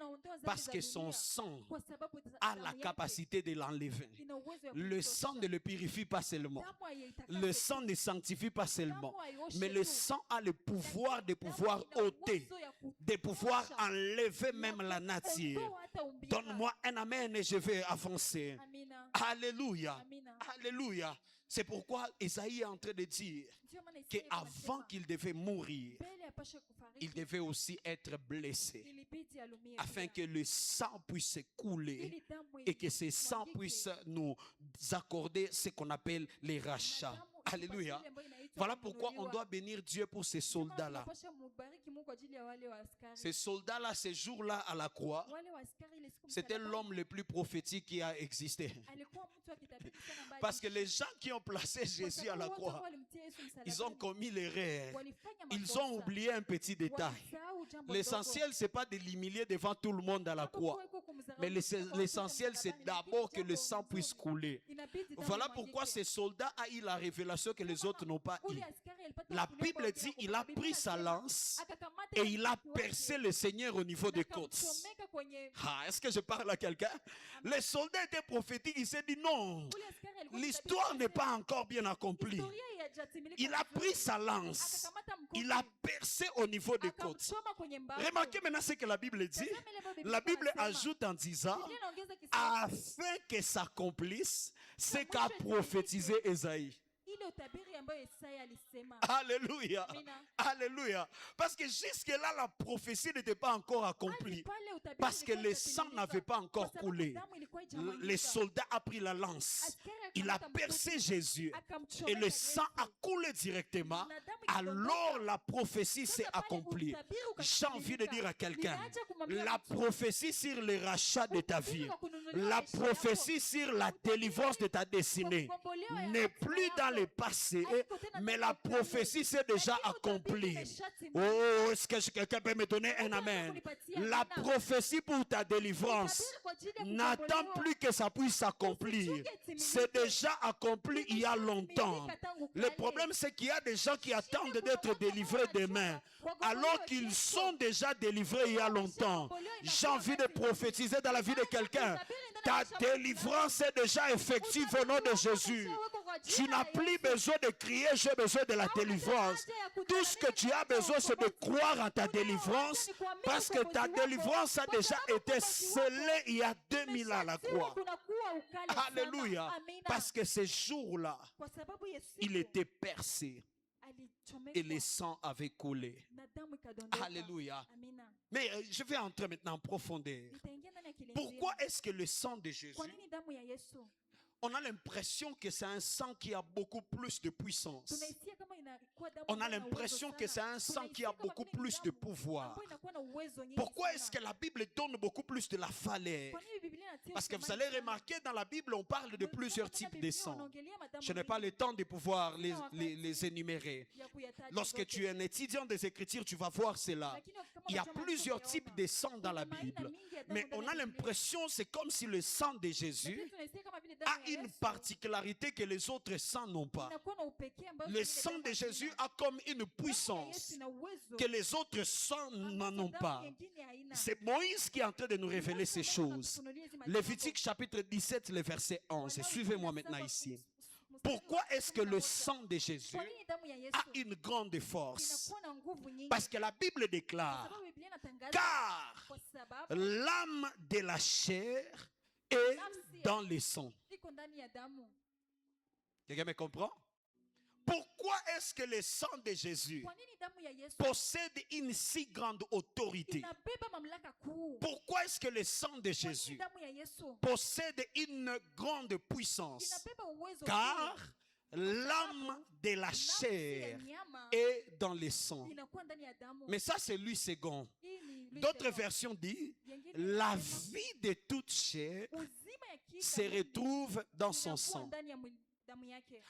Parce que son sang a la capacité de l'enlever. Le sang ne le purifie pas seulement. Le sang ne sanctifie pas seulement. Mais le sang a le pouvoir de pouvoir ôter, de pouvoir enlever même la nature. Donne-moi un amen et je vais avancer. Alléluia. Alléluia. C'est pourquoi Isaïe est en train de dire qu'avant qu'il devait mourir, il devait aussi être blessé afin que le sang puisse couler et que ce sang puisse nous accorder ce qu'on appelle les rachats. Alléluia. Voilà pourquoi on doit bénir Dieu pour ces soldats-là. Ces soldats-là, ces jours-là à la croix, c'était l'homme le plus prophétique qui a existé. Parce que les gens qui ont placé Jésus à la croix, ils ont commis l'erreur. Ils ont oublié un petit détail. L'essentiel, ce n'est pas de l'humilier devant tout le monde à la croix. Mais l'essentiel, c'est d'abord que le sang puisse couler. Voilà pourquoi ces soldats ont eu la révélation que les autres n'ont pas eu. La Bible dit il a pris sa lance et il a percé le Seigneur au niveau des côtes. Ah, est-ce que je parle à quelqu'un? Les soldats étaient prophétiques. Il s'est dit non, l'histoire n'est pas encore bien accomplie. Il a pris sa lance, il a percé au niveau des côtes. Remarquez maintenant ce que la Bible dit. La Bible ajoute en disant afin que s'accomplisse ce qu'a prophétisé Esaïe. Alléluia. Alléluia. Parce que jusque-là, la prophétie n'était pas encore accomplie. Parce que le sang n'avait pas encore coulé. Les soldats ont pris la lance. Il a percé Jésus. Et le sang a coulé directement. Alors la prophétie s'est accomplie. J'ai envie de dire à quelqu'un, la prophétie sur le rachat de ta vie, la prophétie sur la délivrance de ta destinée n'est plus dans le passé, mais la prophétie s'est déjà accomplie. Oh, est-ce que quelqu'un peut me donner un amen? La prophétie pour ta délivrance n'attend plus que ça puisse s'accomplir. C'est déjà accompli il y a longtemps. Le problème, c'est qu'il y a des gens qui attendent d'être délivrés demain, alors qu'ils sont déjà délivrés il y a longtemps. J'ai envie de prophétiser dans la vie de quelqu'un. Ta délivrance est déjà effective au nom de Jésus. Tu n'as plus besoin de crier, j'ai besoin de la délivrance. Tout ce que tu as besoin, c'est de croire à ta délivrance, parce que ta délivrance a déjà été scellée il y a 2000 ans à la croix. Alléluia. Parce que ce jour-là, il était percé et le sang avait coulé. Alléluia. Mais je vais entrer maintenant en profondeur. Pourquoi est-ce que le sang de Jésus, on a l'impression que c'est un sang qui a beaucoup plus de puissance? On a l'impression que c'est un sang qui a beaucoup plus de pouvoir. Pourquoi est-ce que la Bible donne beaucoup plus de la valeur? Parce que vous allez remarquer, dans la Bible, on parle de plusieurs types de sang. Je n'ai pas le temps de pouvoir les énumérer. Lorsque tu es un étudiant des Écritures, tu vas voir cela. Il y a plusieurs types de sang dans la Bible. Mais on a l'impression, c'est comme si le sang de Jésus a une particularité que les autres sangs n'ont pas. Le sang de Jésus a comme une puissance que les autres sangs n'en ont pas. C'est Moïse qui est en train de nous révéler ces choses. Lévitique chapitre 17, le verset 11. Suivez-moi maintenant ici. Pourquoi est-ce que le sang de Jésus a une grande force? Parce que la Bible déclare, car l'âme de la chair est dans le sang. Quelqu'un me comprend? Pourquoi est-ce que le sang de Jésus possède une si grande autorité? Pourquoi est-ce que le sang de Jésus possède une grande puissance? Car l'âme de la chair est dans le sang. Mais ça, c'est lui second. D'autres versions disent, la vie de toute chair se retrouve dans son sang.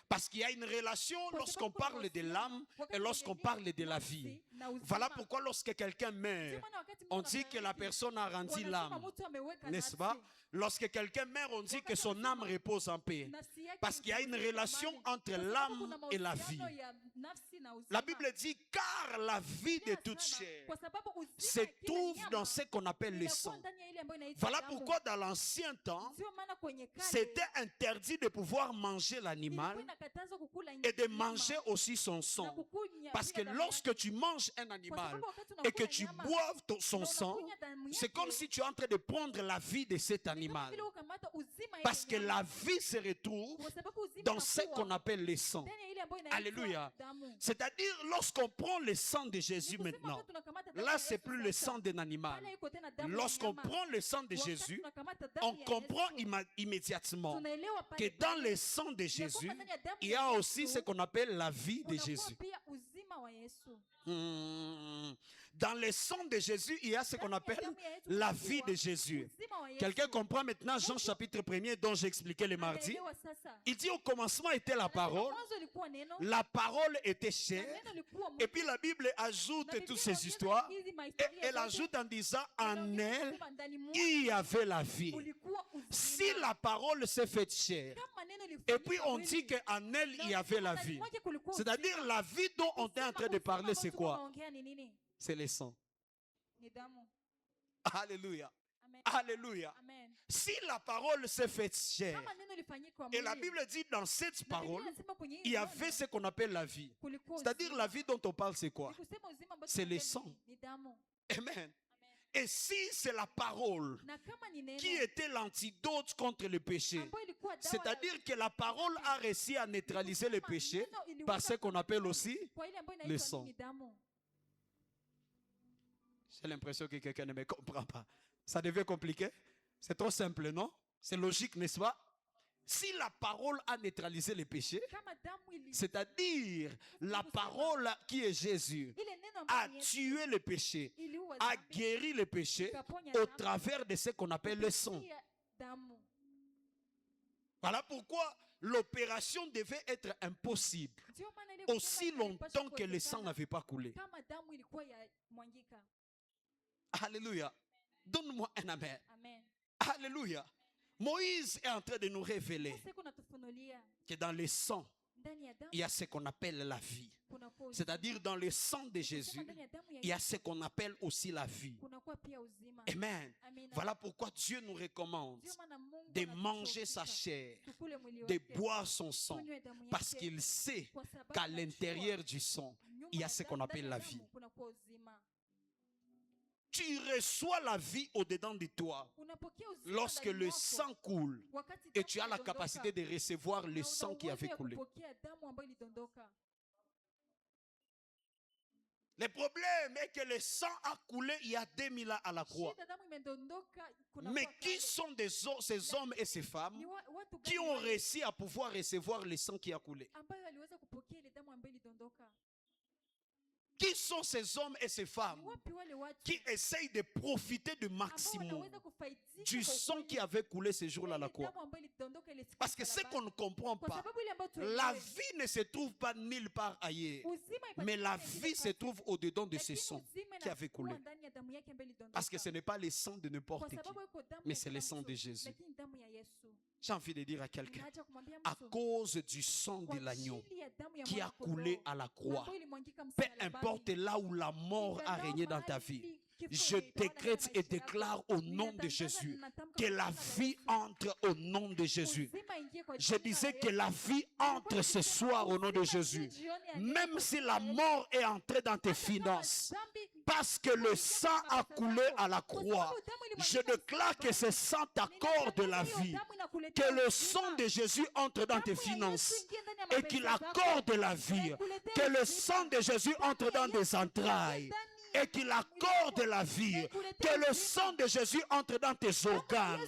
Parce qu'il y a une relation lorsqu'on parle de l'âme et lorsqu'on parle de la vie. Voilà pourquoi lorsque quelqu'un meurt, on dit que la personne a rendu l'âme. N'est-ce pas? Lorsque quelqu'un meurt, on dit que son âme repose en paix. Parce qu'il y a une relation entre l'âme et la vie. La Bible dit, car la vie de toute chair se trouve dans ce qu'on appelle le sang. Voilà pourquoi dans l'ancien temps, c'était interdit de pouvoir manger l'animal et de manger aussi son sang. Parce que lorsque tu manges un animal et que tu boives son sang, c'est comme si tu es en train de prendre la vie de cet animal. Parce que la vie se retrouve dans ce qu'on appelle le sang. Alléluia. C'est-à-dire, lorsqu'on prend le sang de Jésus maintenant, là, c'est plus le sang d'un animal. Lorsqu'on prend le sang de Jésus, on comprend immédiatement que dans le sang de Jésus, il y a aussi ce qu'on appelle la vie de Jésus. Dans le sang de Jésus, il y a ce qu'on appelle la vie de Jésus. Quelqu'un comprend maintenant Jean chapitre 1er dont j'ai expliqué le mardi? Il dit au commencement était la parole était chair, et puis la Bible ajoute toutes ces histoires, et elle ajoute en disant en elle, il y avait la vie. Si la parole s'est faite chair, et puis on dit qu'en elle, il y avait la vie, c'est-à-dire la vie dont on est en train de parler, c'est quoi? C'est le sang. Alléluia. Alléluia. Si la parole s'est faite chair, et la Bible dit dans cette parole, il y avait ce qu'on appelle la vie. C'est-à-dire la vie dont on parle, c'est quoi? C'est le sang. Amen. Et si c'est la parole qui était l'antidote contre le péché, c'est-à-dire que la parole a réussi à neutraliser le péché par ce qu'on appelle aussi le sang. J'ai l'impression que quelqu'un ne me comprend pas. Ça devient compliqué? C'est trop simple, non? C'est logique, n'est-ce pas? Si la parole a neutralisé le péché, c'est-à-dire la parole qui est Jésus a tué le péché, a guéri le péché au travers de ce qu'on appelle le sang. Voilà pourquoi l'opération devait être impossible aussi longtemps que le sang n'avait pas coulé. Alléluia. Donne-moi un amen. Alléluia. Moïse est en train de nous révéler sheria, que dans le sang, ndani ya damu il y a ce qu'on appelle la vie. kunakuwa uzima. C'est-à-dire dans le sang de Kusema Jésus, ndani ya damu ya il y a Yesu ce qu'on appelle aussi la vie. kunakuwa pia uzima. Amen. Amina. Voilà pourquoi Dieu nous recommande Ndio maana Mungu de anatushughulisha manger sa chair, tukule mwili de wake, boire son sang, tunywe damu yake, parce qu'il sait kwa sababu qu'à anajua l'intérieur du sang, nyuma il y a ya ce damu, qu'on ndani appelle ya la damu vie. kunakuwa uzima. Tu reçois la vie au-dedans de toi Unapokea uzima lorsque ndani le mwako, sang coule wakati et damu tu as la inadondoka, capacité de recevoir le na una sang qui uwezo avait ya coulé. kupokea damu ambayo ilidondoka. Le problème est que le sang a coulé il y a 2000 ans à la croix. Shida damu imedondoka, kunakuwa Mais qui kale. sont ces hommes et ces femmes Ni watu qui gani ont wale réussi à pouvoir recevoir le sang qui a coulé? ambayo waliweza kupokea ile damu ambayo ilidondoka? Qui sont ces hommes et ces Ni femmes wapi wale watu qui essayent de profiter du ambao maximum wanaweza kufaidika du kwa sang ukweli qui avait coulé ce jour-là à la ile croix? damu ambayo ilidondoka ile siku Parce que ce msalabani? qu'on ne comprend Kwa pas, sababu ile ambayo la tuelewe, vie ne se trouve pas nulle part ailleurs, uzima mais la ipatikane vie ingine se fasi, trouve au-dedans de ce lakini sang uzima qui avait inakuwa coulé. ndani ya damu yake ambayo ilidondoka. Parce que ce n'est pas le sang de Kwa n'importe qui, sababu iko damu mais ya c'est le kila sang mtu, de Jésus. lakini damu ya Yesu. J'ai envie de dire à quelqu'un, Ninaacha kumwambia à mtu, cause du sang kwa de l'agneau ajili ya damu ya qui a mwana-kondoo, coulé à la croix, ambayo ilimwangika peu msalabani, importe là où la mort a ingalau régné dans ta mahali vie, kifo je ilitawala décrète katika et maisha yako, déclare au nom de ninatangaza, Jésus ninatamka que kwa la jina la vie Yesu, entre au nom de Jésus. uzima ingie kwa Je jina la disais que Yesu. la vie entre ce soir au nom de Jésus. Même si la mort est entrée dans tes finances, parce que le sang a coulé à la croix, je déclare que ce sang t'accorde la vie. Que le sang de Jésus entre dans tes finances et qu'il accorde la vie. Que le sang de Jésus entre dans tes entrailles et qu'il accorde la vie. Que le sang de Jésus entre dans tes organes.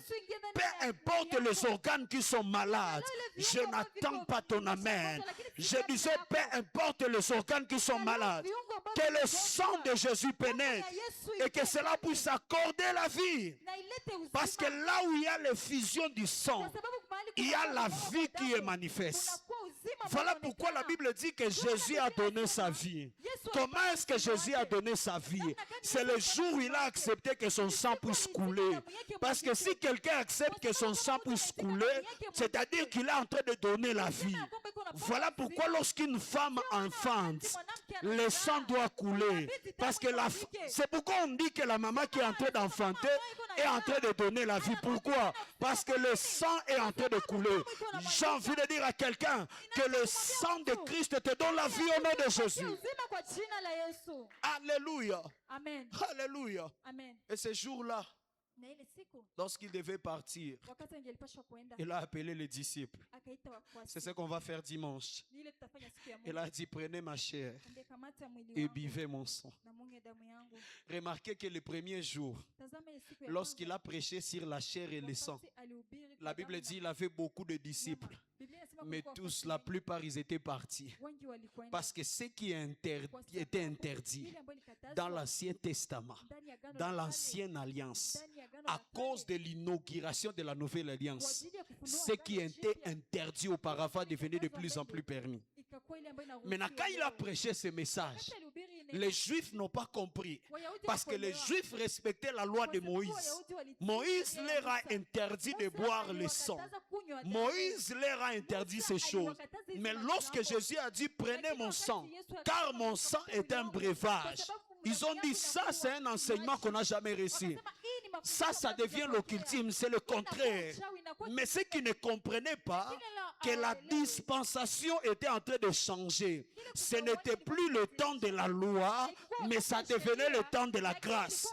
Peu importe les organes qui sont malades, je n'attends pas ton amen. Je disais, peu importe les organes qui sont malades, que le sang de Jésus pénètre et que cela puisse accorder la vie. Parce que là où il y a l'effusion du sang, il y a la vie qui est manifeste. Voilà pourquoi la Bible dit que Jésus a donné sa vie. Comment est-ce que Jésus a donné sa vie? C'est le jour où il a accepté que son sang puisse couler. Parce que si quelqu'un accepte que son sang puisse couler, c'est-à-dire qu'il est en train de donner la vie. Voilà pourquoi lorsqu'une femme enfante, le sang doit couler. Parce que c'est pourquoi on dit que la maman qui est en train d'enfanter est en train de donner la vie. Pourquoi? Parce que le sang est en train de couler. J'ai envie de dire à quelqu'un que le sang de Christ te donne la vie au nom de Jésus. Alléluia. Amen. Alléluia. Amen. Et ce jour-là, Na ile siku lorsqu'il devait partir, wakati angelipashwa kuenda, il a appelé les disciples. akaita wafuasi. C'est ce qu'on va faire dimanche. Ni ile tutafanya siku ya Il Mungu. a dit, prenez ma chair Ambia, kamata mwili et wangu buvez mon sang. na munywe damu yangu. Remarquez que le premier jour, Tazama ile siku ya lorsqu'il kwanza, a prêché sur la chair et le sang, wakati alihubiri kwa la damu Bible na dit qu'il avait beaucoup de disciples. nyama. Biblia inasema Mais kulikuwa tous, wafuasi la wengi, plupart, ils étaient partis. wengi walikwenda. Parce que ce qui Kwa était sababu interdit ile ambayo ilikatazwa dans l'Ancien Testament, ndani ya Agano la dans Kale, l'Ancienne Alliance, ndani ya Agano à la cause Kale, de l'inauguration de la Nouvelle kwa Alliance, ajili ya kufunua ce qui Agano était Jipya, interdit auparavant devenait de plus en plus permis. ikakuwa ile ambayo Maintenant, inaruhusiwa quand il a leo. prêché ce message, Wakati alihubiri neno, les Juifs n'ont pas compris. Wayahudi Parce que les hawakuelewa. Juifs respectaient la loi Kwa de sababu Moïse. Wayahudi walitii Moïse sheria ya leur a Musa. interdit de Musa boire le sang. aliwakataza kunywa damu. Moïse leur a interdit Musa ces choses. aliwakataza hizi Mais mambo. lorsque Jésus a dit, prenez Lakini mon wakati sang, Yesu akasema, car mon sang est un breuvage, ils ont dit, ça c'est un enseignement qu'on n'a jamais reçu. Wakasema, hii ni mafundisho Ça ambayo devient tunapokea. l'occultisme, c'est le contraire. Inakuwa uchawi, Mais ceux qui ne comprenaient pas que la dispensation était en train de changer, ce n'était plus le temps de la loi, mais ça devenait le temps de la grâce.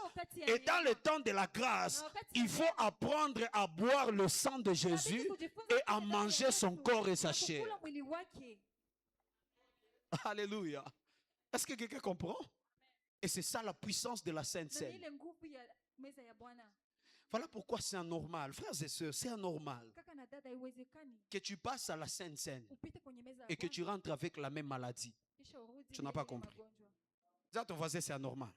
Et dans le temps de la grâce, il faut apprendre à boire le sang de Jésus et à manger son corps et sa chair. Alléluia. Est-ce que quelqu'un comprend? Et c'est ça la puissance de la Sainte Seine. Voilà pourquoi c'est anormal. Frères et sœurs, c'est anormal que tu passes à la Sainte Seine et que tu rentres avec la même maladie. Tu n'as pas compris. Dis à ton voisin, c'est anormal.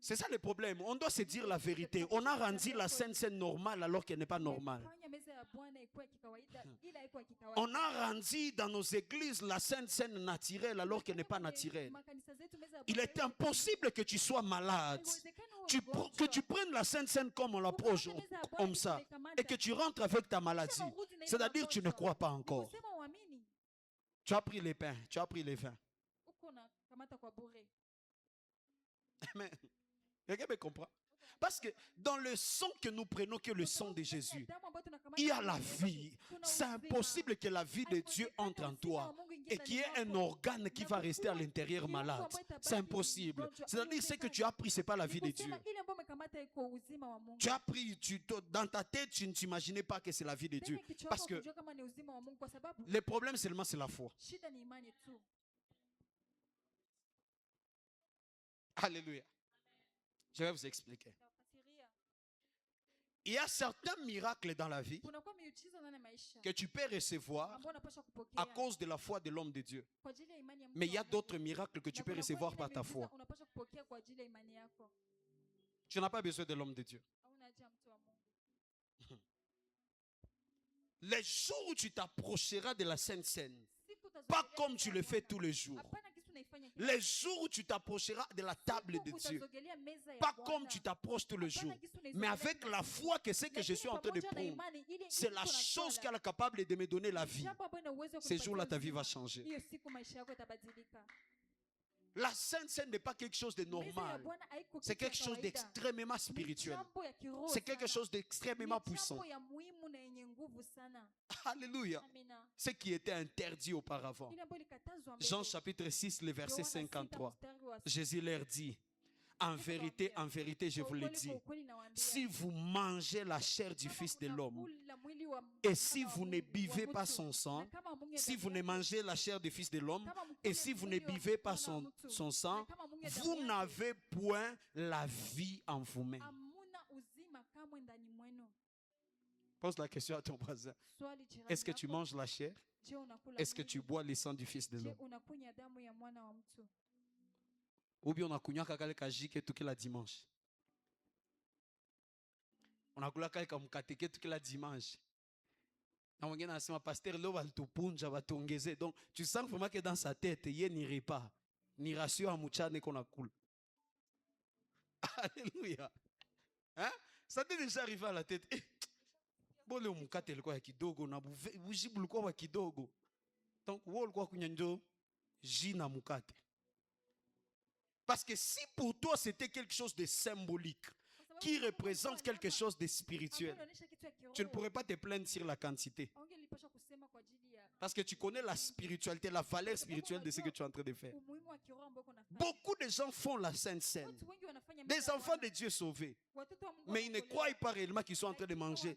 C'est ça le problème. On doit se dire la vérité. On a rendu la Sainte Seine normale alors qu'elle n'est pas normale. On a rendu dans nos églises la Sainte Seine naturelle alors qu'elle n'est pas naturelle. Il est impossible que tu sois malade, que tu prennes la Sainte Seine comme on l'approche, comme ça, et que tu rentres avec ta maladie. C'est-à-dire tu ne crois pas encore. Kusema uamini. Tu as pris les pains, tu as pris les vins. Uko na kamata kwa bure. Mais quelqu'un me comprend? Parce que dans le sang que nous prenons, que le sang de Jésus, il y a la vie. C'est impossible que la vie de Dieu entre en toi et qu'il y ait un organe qui va rester à l'intérieur malade. C'est impossible. C'est-à-dire ce que tu as pris, ce n'est pas la vie de Dieu. Tu as pris, dans ta tête, tu ne t'imaginais pas que c'est la vie de Dieu. Parce que le problème seulement, c'est la foi. Alléluia. Je vais vous expliquer. Il y a certains miracles dans la vie que tu peux recevoir à cause de la foi de l'homme de Dieu. Mais il y a d'autres miracles que tu peux recevoir par ta foi. Tu n'as pas besoin de l'homme de Dieu. Les jours où tu t'approcheras de la Sainte Seine, pas comme tu le fais tous les jours. Les jours où tu t'approcheras de la table de Dieu, pas comme tu t'approches tous les jours, mais avec la foi que c'est que je suis en train de prendre, c'est la chose qu'elle est capable de me donner la vie. Ces jours-là, ta vie va changer. La Sainte Seine n'est pas quelque chose de normal. C'est quelque chose d'extrêmement spirituel. C'est quelque chose d'extrêmement puissant. Alléluia. Ce qui était interdit auparavant. Jean chapitre 6, le verset 53. Jésus leur dit, en vérité, je vous le dis, si vous mangez la chair du Fils de l'homme, et si vous ne buvez pas son sang, si vous ne mangez la chair du Fils de l'homme, et si vous ne buvez pas son sang, vous n'avez point la vie en vous-même. Pose la question à ton voisin. Est-ce que tu manges la chair? Est-ce que tu bois le sang du Fils de l'homme? Ou bien on a kunywa kakale kajike tout que la dimanche. On a kula kale kamukateke tout que la dimanche. Na mwingine anasema pasteur leo walitupunja watuongeze. Donc tu sens vraiment que dans sa tête il n'y a pas ni ratio à mchane qu'on a kula. Alléluia. Hein? Ça t'est déjà arrivé à la tête. Bon le mukate le kwa kidogo na bujibu le kwa kidogo. Donc wo le kwa kunyanjo jina mukate. Parce que si pour toi c'était quelque chose de symbolique, qui représente quelque chose de spirituel, tu ne pourrais pas te plaindre sur la quantité. Parce que tu connais la spiritualité, la valeur spirituelle de ce que tu es en train de faire. Beaucoup de gens font la Sainte Seine. Des enfants de Dieu sauvés. Mais ils ne croient pas réellement qu'ils sont en train de manger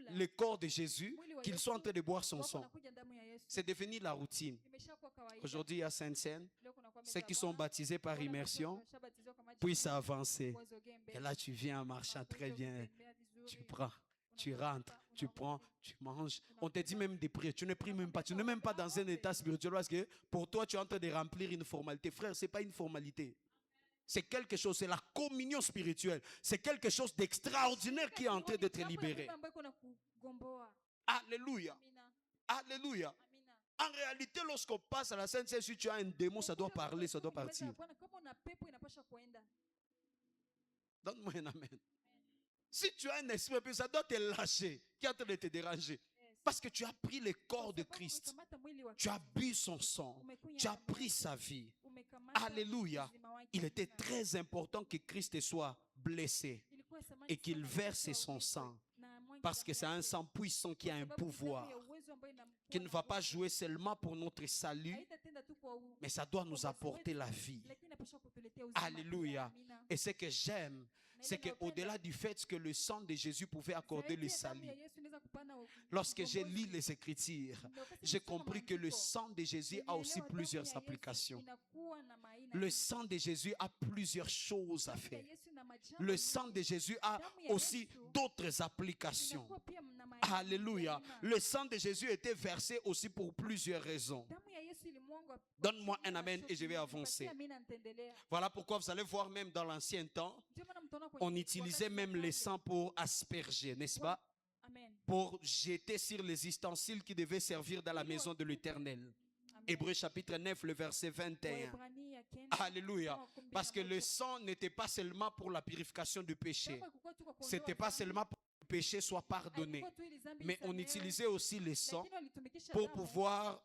le corps de Jésus, qu'ils sont en train de boire son sang. C'est devenu la routine. Aujourd'hui, il y a Sainte Seine. Ceux qui sont baptisés par immersion puissent avancer. Et là, tu viens en marchant très bien. Tu prends, tu rentres, tu prends, tu manges. On te dit même de prier. Tu ne pries même pas. Tu n'es même pas dans un état spirituel parce que pour toi, tu es en train de remplir une formalité. Frère, ce n'est pas une formalité. C'est quelque chose, c'est la communion spirituelle. C'est quelque chose d'extraordinaire qui est en train d'être libéré. Alléluia. Alléluia. En réalité, lorsqu'on passe à la Sainte Seine, si tu as un démon, ça doit parler, ça doit partir. Donne-moi un amen. Si tu as un esprit, ça doit te lâcher, qui est en train de te déranger. Parce que tu as pris le corps de Christ. Tu as bu son sang. Tu as pris sa vie. Alléluia. Il était très important que Christ soit blessé et qu'il verse son sang. Parce que c'est un sang puissant qui a un pouvoir, qui ne va pas jouer seulement pour notre salut, mais ça doit nous apporter la vie. Alléluia. Et ce que j'aime, c'est qu'au-delà du fait que le sang de Jésus pouvait accorder le salut, lorsque j'ai lu les Écritures, j'ai compris que le sang de Jésus a aussi plusieurs applications. Le sang de Jésus a plusieurs choses à faire. Le sang de Jésus a aussi d'autres applications. Alléluia. Le sang de Jésus était versé aussi pour plusieurs raisons. Donne-moi un amen et je vais avancer. Voilà pourquoi vous allez voir même dans l'ancien temps, on utilisait même le sang pour asperger, n'est-ce pas? Pour jeter sur les ustensiles qui devaient servir dans la maison de l'Éternel. Hébreux chapitre 9, le verset 21. Alléluia. Parce que le sang n'était pas seulement pour la purification du péché. C'était pas seulement pour péché soit pardonné. alikuwa tu ili dhambi Mais on isamehewe, utilisait aussi le sang lakini walitumikisha pour damu pouvoir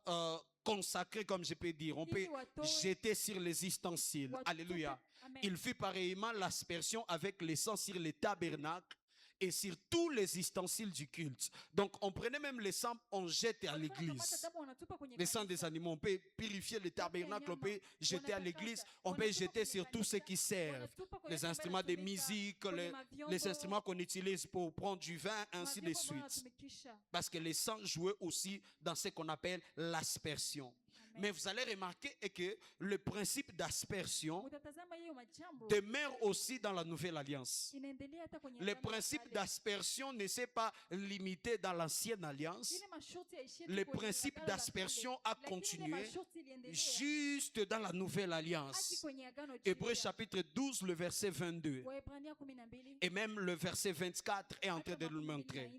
consacrer, comme je peux dire. On peut ili watoe, jeter sur les ustensiles. watupe- Alléluia. Amen. Il fit pareillement l'aspersion avec le sang sur les tabernacles et sur tous les ustensiles du culte. Donc on prenait même le sang, on jette à Walikuwa wanakamata l'église. damu wanatupa kwenye Le sang des kanisa. animaux, on peut purifier le tabernacle, on peut jeter à l'église, on peut jeter sur tout ce qui servent. Wanatupa kwenye Les ambayo instruments de yanatumika, musique, kwenye les mavyombo, instruments qu'on utilise pour prendre du vin, ainsi de mavyombo ambayo suite. wanatumikisha. Parce que le sang jouait aussi dans ce qu'on appelle l'aspersion. Amen. Mais vous allez remarquer que le principe d'aspersion Utatazama hiyo majambo demeure aussi dans la nouvelle alliance. inaendelea hata kwenye Le Agano la principe Kale. d'aspersion ne s'est pas limité dans l'ancienne alliance. Ile masharti yaishie tu Le kwenye principe Agano la Kale, d'aspersion a lakini ile continué masharti iliendelea juste dans la nouvelle hadi alliance. kwenye Agano Hébreux Jipya. chapitre 12, le verset 22. Waebrania 12, Et même le verset 24 est en train de nous montrer.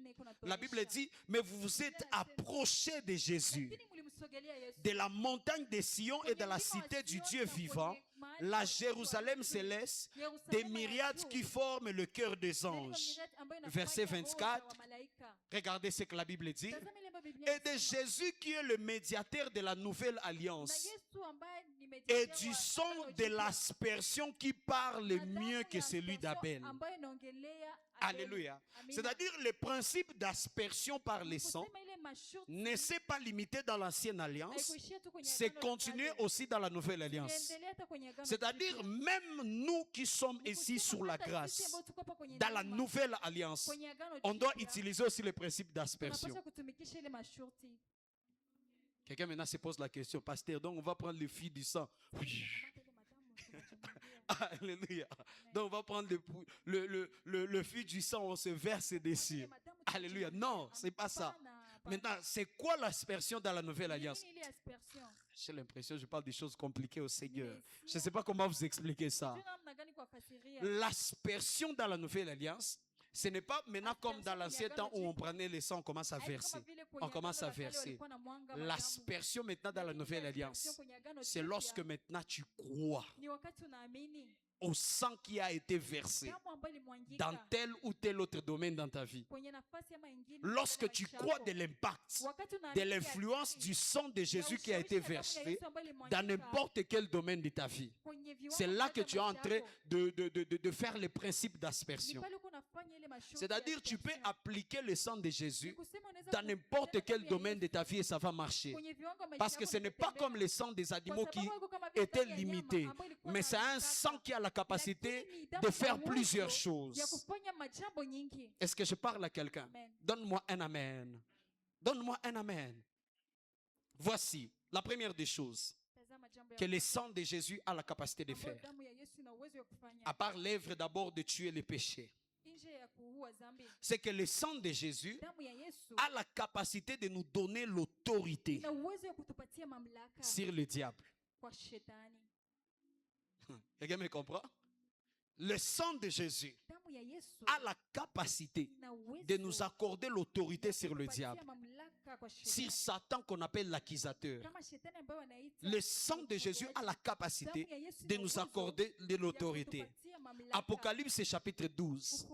La Bible dit, mais vous vous êtes approchés de Jésus, lakini mlimsogelea Yesu de la montagne de Sion et de la cité du Dieu vivant, la Jérusalem céleste, des myriades qui forment le cœur des anges. Verset 24. Regardez ce que la Bible dit. Et de Jésus qui est le médiateur de la nouvelle alliance et du sang de l'aspersion qui parle mieux que celui d'Abel. Alléluia. C'est-à-dire le principe d'aspersion par le sang ne s'est pas limité dans l'ancienne alliance, c'est continué aussi dans la nouvelle alliance. C'est-à-dire même nous qui sommes ici sur la grâce, dans la nouvelle alliance, on doit utiliser aussi le principe d'aspersion. Quelqu'un maintenant se pose la question, pasteur, donc on va prendre le fil du sang. Alléluia. Donc on va prendre le fil du sang, on se verse dessus. Alléluia. Non, c'est pas ça. Maintenant, c'est quoi l'aspersion dans la nouvelle alliance? J'ai l'impression que je parle des choses compliquées au Seigneur. Je ne sais pas comment vous expliquer ça. L'aspersion dans la nouvelle alliance, ce n'est pas maintenant comme dans l'ancien temps où on prenait le sang, on commence à verser. On commence à verser. L'aspersion maintenant dans la nouvelle alliance, c'est lorsque maintenant tu crois au sang qui a été versé dans tel ou tel autre domaine dans ta vie. Lorsque tu crois de l'impact, de l'influence du sang de Jésus qui a été versé dans n'importe quel domaine de ta vie, c'est là que tu es en train de faire le principe d'aspersion. C'est-à-dire tu peux appliquer le sang de Jésus dans n'importe quel domaine de ta vie et ça va marcher. Parce que ce n'est pas comme le sang des animaux qui était limité, mais c'est un sang qui a la capacité de faire plusieurs choses. Est-ce que je parle à quelqu'un? Donne-moi un amen. Donne-moi un amen. Voici la première des choses que le sang de Jésus a la capacité de faire. À part l'œuvre d'abord de tuer les péchés, c'est que le sang de Jésus a la capacité de nous donner l'autorité sur le diable. Quelqu'un me comprend? Le sang de Jésus a la capacité de nous accorder l'autorité sur le diable, sur Satan qu'on appelle l'accusateur. Le sang de Jésus a la capacité de nous accorder de l'autorité. Apocalypse chapitre 12,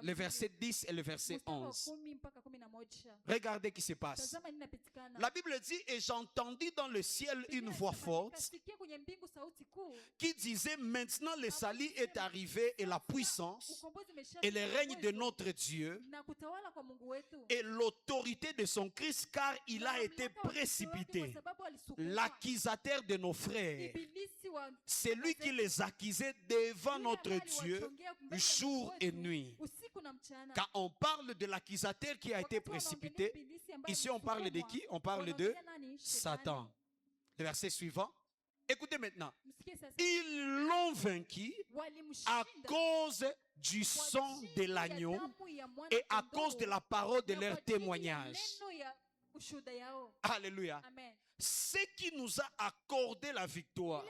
le verset 10 et le verset 11. Regardez ce qui se passe. La Bible dit, et j'entendis dans le ciel une voix forte qui disait, maintenant le salut est arrivé et la puissance et le règne de notre Dieu et l'autorité de son Christ, car il a été précipité. L'accusateur de nos frères, c'est lui qui les accusait devant notre Dieu jour et nuit. Quand on parle de l'accusateur qui a été précipité, ici on parle de qui? On parle de Satan. Le verset suivant. Écoutez maintenant. Ils l'ont vaincu à cause du sang de l'agneau et à cause de la parole de leur témoignage. Alléluia. Ce qui nous a accordé la victoire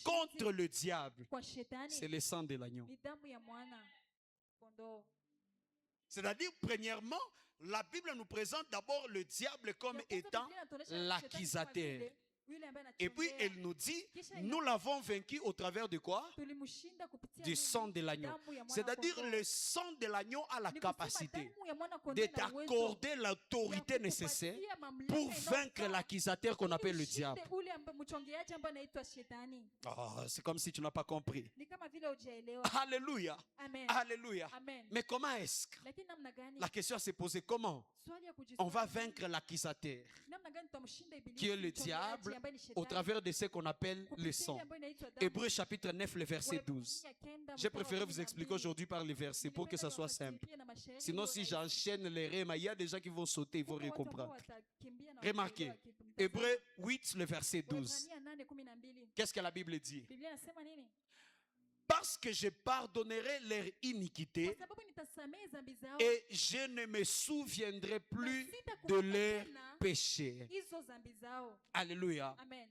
contre le diable, c'est le sang de l'agneau. C'est-à-dire, premièrement, la Bible nous présente d'abord le diable comme étant l'accusateur. Yule ambaye Et puis anachongea. elle nous dit, Kisha nous l'avons vaincu au travers de quoi? tulimshinda kupitia Du nini? sang de l'agneau. Damu ya mwana C'est-à-dire kondoo. le sang de l'agneau a la Ni kusema capacité damu ya mwana kondoo de ina uwezo t'accorder l'autorité ya nécessaire kukupatia mamlaka pour vaincre inayofaa l'accusateur qu'on ili appelle le ushinde diable. ule mchongeaji ambaye anaitwa shetani. Oh, c'est comme si tu n'as pas compris. Ni kama vile hujaelewa. Alléluia. Amen. Alléluia. Amen. Mais comment est-ce que Lakini namna gani? la question s'est posée? Comment Swali ya on va kujiswali. vaincre l'accusateur Namna gani tutamshinda ibilisi qui est le mchongeaji diable ambaye ni au shetani? travers de ce qu'on appelle le Kupitia sang? ile ambayo inaitwa damu. Hébreux chapitre 9, le verset 12. Waebrania kenda J'ai mstari wa préféré vous 12. expliquer aujourd'hui par les versets pour que ça soit simple. Sinon, si j'enchaîne les rèmes, il y a des gens qui vont sauter, ils vont rien comprendre. Remarquez, Hébreux 8, le verset 12. Qu'est-ce que la Bible dit? Biblia inasema nini? Parce que je pardonnerai leur iniquité Kwa sababu nitasamehe dhambi zao et je ne me souviendrai na plus de sitakumbuka leurs tena péchés. hizo dhambi zao. Alléluia. Amen.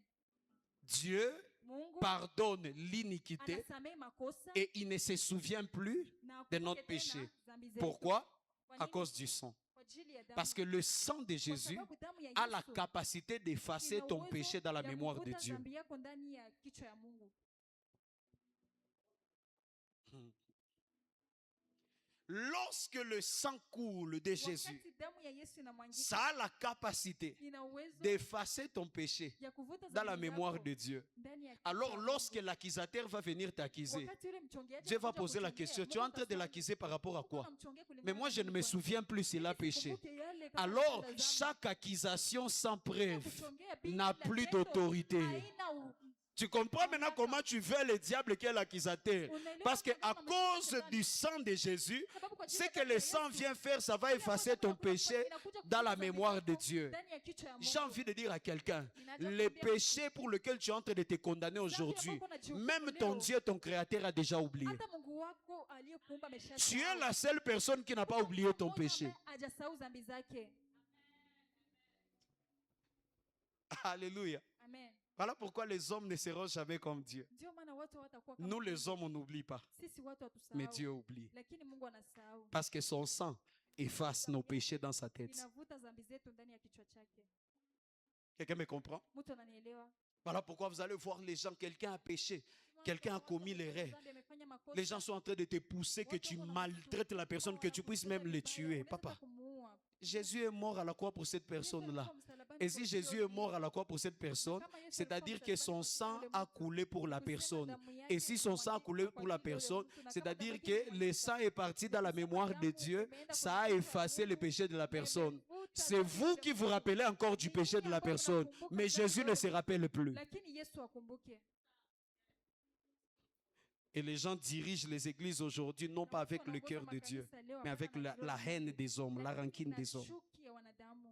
Dieu Mungu pardonne l'iniquité anasamehe makosa et il ne se souvient plus na de hakumbuki notre tena péché. dhambi zetu. Pourquoi? Kwa À nini? cause du sang. Kwa ajili ya damu. Parce que le sang de Kwa Jésus sababu damu ya a la Yesu capacité d'effacer ina ton uwezo péché dans la ya mémoire de kuvuta Dieu. dhambi yako ndani ya kichwa ya Mungu. Lorsque le sang coule de Jésus, Wakati damu ya Yesu inamwangika, ça a la capacité ina uwezo d'effacer ton péché ya kuvuta dans la dhambi mémoire zako de Dieu. ndani ya kichwa Alors ya lorsque Mungu. l'accusateur va venir t'accuser, Wakati yule mchongeaji Dieu va anakuja poser la kuchongea, question, tu es Mungu en train de ataswali, l'accuser par rapport à "Uko quoi? unamchongea kulingana Mais na moi je ne nini me kwani?" souviens plus s'il a Mimi péché. sikumbuki yale kama Alors ametenda dhambi. chaque accusation sans preuve Kuchongea bila n'a plus tendo, d'autorité. haina u- Tu comprends maintenant comment tu veux le diable qui est l'accusateur? unaelewa Parce que kulingana à na mambo ya cause shetani. du sang de Jésus, Sababu kwa ajili ce ya que damu le ya sang Yesu, vient faire, ça va kile effacer ambacho ton inakuja péché kufanya, inakuja dans la kufuta dhambi mémoire de zako Dieu. ndani ya kichwa ya J'ai Mungu. envie de dire à quelqu'un, Ninataka les kuambia péchés pour lesquels tu es en train de te condamner aujourd'hui, ambako unajihukumu même ton leo, Dieu, ton Créateur a déjà oublié. hata Mungu wako aliyekuumba Tu es ameshasahau. la seule personne qui n'a pas oublié ton Hakuna péché. ambaye hajasahau dhambi zake. Alléluia. Amen. Voilà pourquoi les hommes ne seront jamais comme Dieu. Ndio maana watu hawatakuwa kama Nous les Mungu. hommes, on n'oublie pas, Sisi watu mais hatusahau. Dieu oublie. Lakini Mungu anasahau. Parce que son sang efface nos péchés dans sa tête. Inavuta dhambi zetu ndani ya kichwa chake. Quelqu'un me comprend? Mtu ananielewa? Voilà pourquoi vous allez voir les gens, quelqu'un a péché, quelqu'un a commis l'erreur. Dhambi amefanya makosa. Les gens sont en train de te pousser que tu maltraites la personne, que tu puisses même le tuer. Papa, Jésus est mort à la croix pour cette personne-là. Et si Jésus est mort à la croix pour cette personne, c'est-à-dire que son sang a coulé pour la personne. Et si son sang a coulé pour la personne, c'est-à-dire que le sang est parti dans la mémoire de Dieu, ça a effacé le péché de la personne. C'est vous qui vous rappelez encore du péché de la personne, mais Jésus ne se rappelle plus. Lakini Yesu akumbuke. Et les gens dirigent les églises aujourd'hui, non pas avec le cœur de Dieu, mais avec la haine des hommes, la rancune des hommes. Chuki ya wanadamu.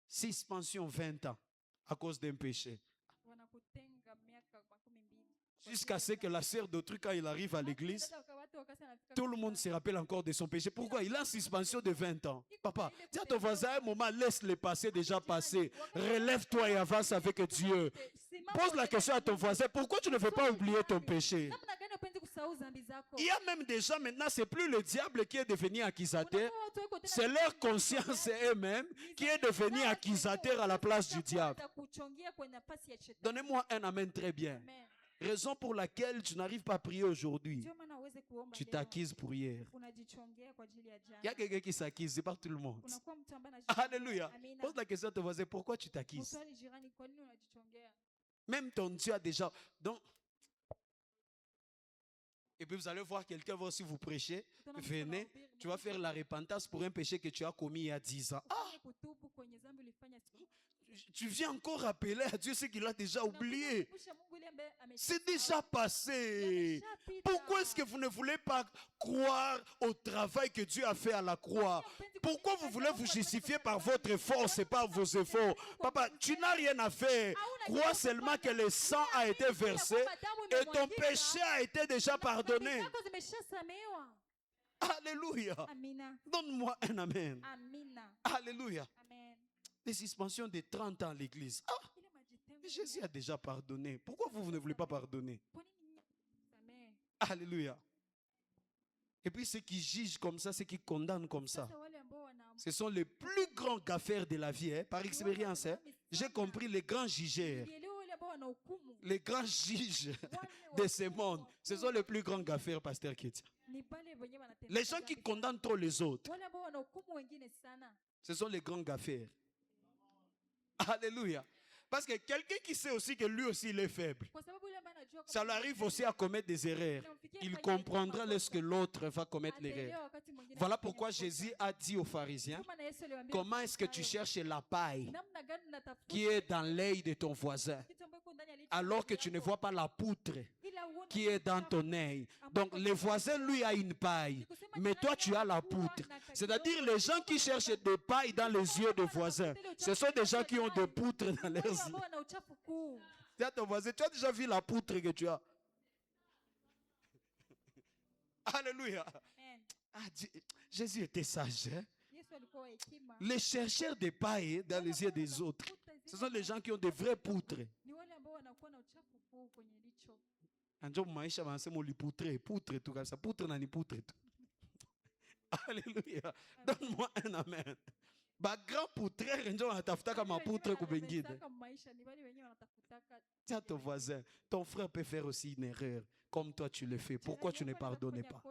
Suspension 20 ans à cause d'un péché. Wanakutenga miaka 12. Jusqu'à ce que la sœur d'autrui, quand il arrive à l'église, tout le monde se rappelle encore de son péché. Pourquoi? Il a une suspension de 20 ans. Papa, dis à ton voisin, un moment, laisse le passé déjà passer. Relève-toi et avance avec Dieu. Pose la question à ton voisin, pourquoi tu ne veux pas oublier ton péché? Namna gani upendi kusahau dhambi zako? Il y a même des gens maintenant, c'est plus le diable qui est devenu accusateur, Unakuwa watu wako tena c'est leur conscience eux-mêmes qui est devenu accusateur à la place du diable. Watakuchongea kwenye nafasi ya shetani. Donnez-moi un amen très bien. Amen. Raison pour laquelle tu n'arrives pas à prier aujourd'hui. Ndio maana uweze kuomba Tu leo. t'acquises pour hier. Unajichongea kwa ajili ya Il y a jana. quelqu'un qui s'acquise, c'est pas tout le monde. Unakuwa mtu ambaye anajichongea. Alléluia. Amina. Pose la question à ton voisin, pourquoi tu t'acquises? Mswali jirani, kwa nini unajichongea? Même ton Dieu a déjà... Donc, et puis vous allez voir quelqu'un va aussi vous prêcher. Utaona mtu Venez, anahubiri, tu vas faire la repentance pour un péché que tu as commis il y a 10 ans. ufanye kutubu kwenye dhambi ulifanya siku. Tu viens encore rappeler à Dieu ce qu'il a déjà oublié. Unakumbusha Mungu ile ambaye amesahau. C'est déjà passé. Yameshapita. Pourquoi est-ce que vous ne voulez pas croire au travail que Dieu a fait à la croix? Pourquoi vous voulez vous justifier par votre force et par vos efforts? Papa, tu n'as rien à faire. Crois seulement que le sang a été versé et ton péché a été déjà pardonné. Dhambi zako zimeshasamehewa. Alléluia. Amina. Donne-moi un amen. Amina. Alléluia. Amen. Des suspensions de 30 ans à l'église. Ah, Ile majitengo mais Jésus a déjà pardonné. Pourquoi vous ne voulez pas pardonner? Kwa nini samehe? Alléluia. Et puis ceux qui jugent comme ça, ceux qui condamnent comme ça, Sasa wale ambao wana ce sont les plus grands gaffeurs de la vie, hein, par expérience. Hein. J'ai compris les grands jugeurs. Nielewe wanahukumu. Les grands juges Wale de ce monde, ce sont les plus grands gaffeurs, pasteur Ketia. ni pale wenye wanatenda Les gens dhambi qui sana. condamnent trop les autres, Wale ambao wanahukumu wengine sana. ce sont les grands gaffeurs. Alléluia. Parce que quelqu'un qui sait aussi que lui aussi il est faible, Kwa sababu yule ambaye anajua ça lui arrive aussi à commettre des erreurs. Il comprendra lorsque l'autre va commettre l'erreur. Voilà pourquoi Jésus a dit aux pharisiens, comment est-ce que tu cherches la paille qui est dans l'œil de ton voisin, alors que tu ne vois pas la poutre qui est dans ton œil. Donc le voisin lui a une paille, mais toi tu as la poutre. C'est-à-dire les gens qui cherchent des pailles dans les yeux des voisins, ce sont des gens qui ont des poutres dans leurs yeux. Dis à ton voisin, tu as déjà vu la poutre que tu as? Alléluia. Ah, Jésus était sage. Hein? Les chercheurs de paille dans les yeux des autres, ce sont les gens qui ont de vraies poutres. Anjo maisha wanasema ulipoutre, poutre tout comme ça, poutre na ni poutre tout. Alléluia. Donne-moi un amen. Ba grand poutreur ndio wanatafuta kama poutre kubengine. Tiens ton voisin, ton frère peut faire aussi une erreur comme toi tu le fais. Pourquoi tu ne pardonnes pas?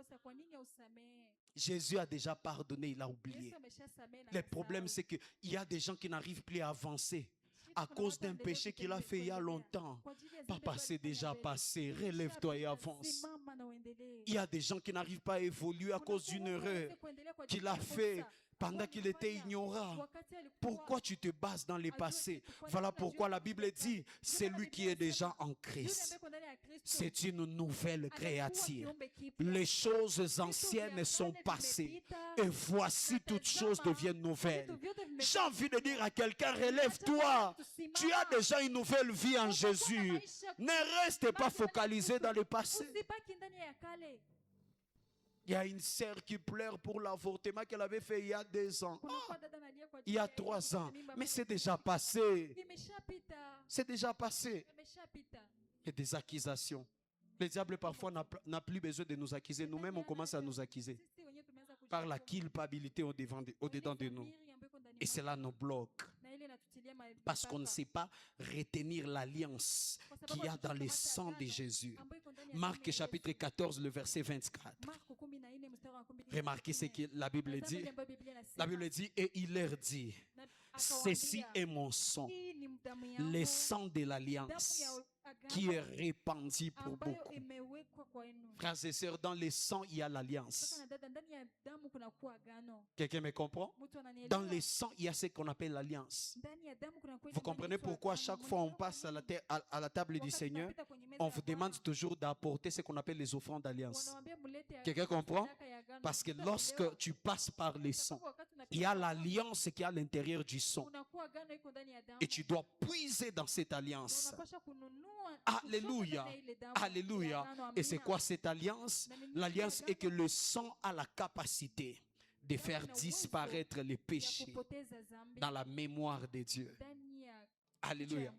Jésus a déjà pardonné, il a oublié. Le problème c'est qu'il y a des gens qui n'arrivent plus à avancer à cause d'un péché qu'il a fait il y a longtemps. Papa, c'est déjà passé. Relève-toi et avance. Il y a des gens qui n'arrivent pas à évoluer à cause d'une erreur qu'il a fait pendant qu'il était ignorant. Pourquoi tu te bases dans les passés? Voilà pourquoi la Bible dit, c'est lui qui est déjà en Christ. C'est une nouvelle créature. Les choses anciennes sont passées et voici toutes choses deviennent nouvelles. J'ai envie de dire à quelqu'un, relève-toi. Tu as déjà une nouvelle vie en Jésus. Ne reste pas focalisé dans le passé. Il y a une sœur qui pleure pour l'avortement qu'elle avait fait il y a 2 ans. Il y a 3 ans. Mais c'est déjà passé. C'est déjà passé. Il y a des accusations. Le diable parfois n'a plus besoin de nous accuser. Nous-mêmes, on commence à nous accuser par la culpabilité au-dedans de nous. Et cela nous bloque. Parce qu'on ne sait pas retenir l'alliance qu'il y a dans le sang de Jésus. Marc chapitre 14, le verset 24. Remarquez ce que la Bible dit. La Bible dit, et il leur dit, ceci est mon sang, le sang de l'alliance qui est répandu pour beaucoup. Frères et sœurs, dans le sang, il y a l'alliance. Quelqu'un me comprend? Dans le sang, il y a ce qu'on appelle l'alliance. Vous comprenez pourquoi chaque fois on passe à la table du Seigneur, on vous demande toujours d'apporter ce qu'on appelle les offrandes d'alliance. Quelqu'un comprend? Parce que lorsque tu passes par le sang, il y a l'alliance qui est à l'intérieur du sang. Et tu dois puiser dans cette alliance. Alléluia. Alléluia. Et c'est quoi cette alliance? L'alliance est que le sang a la capacité de faire disparaître les péchés dans la mémoire de Dieu. Alléluia.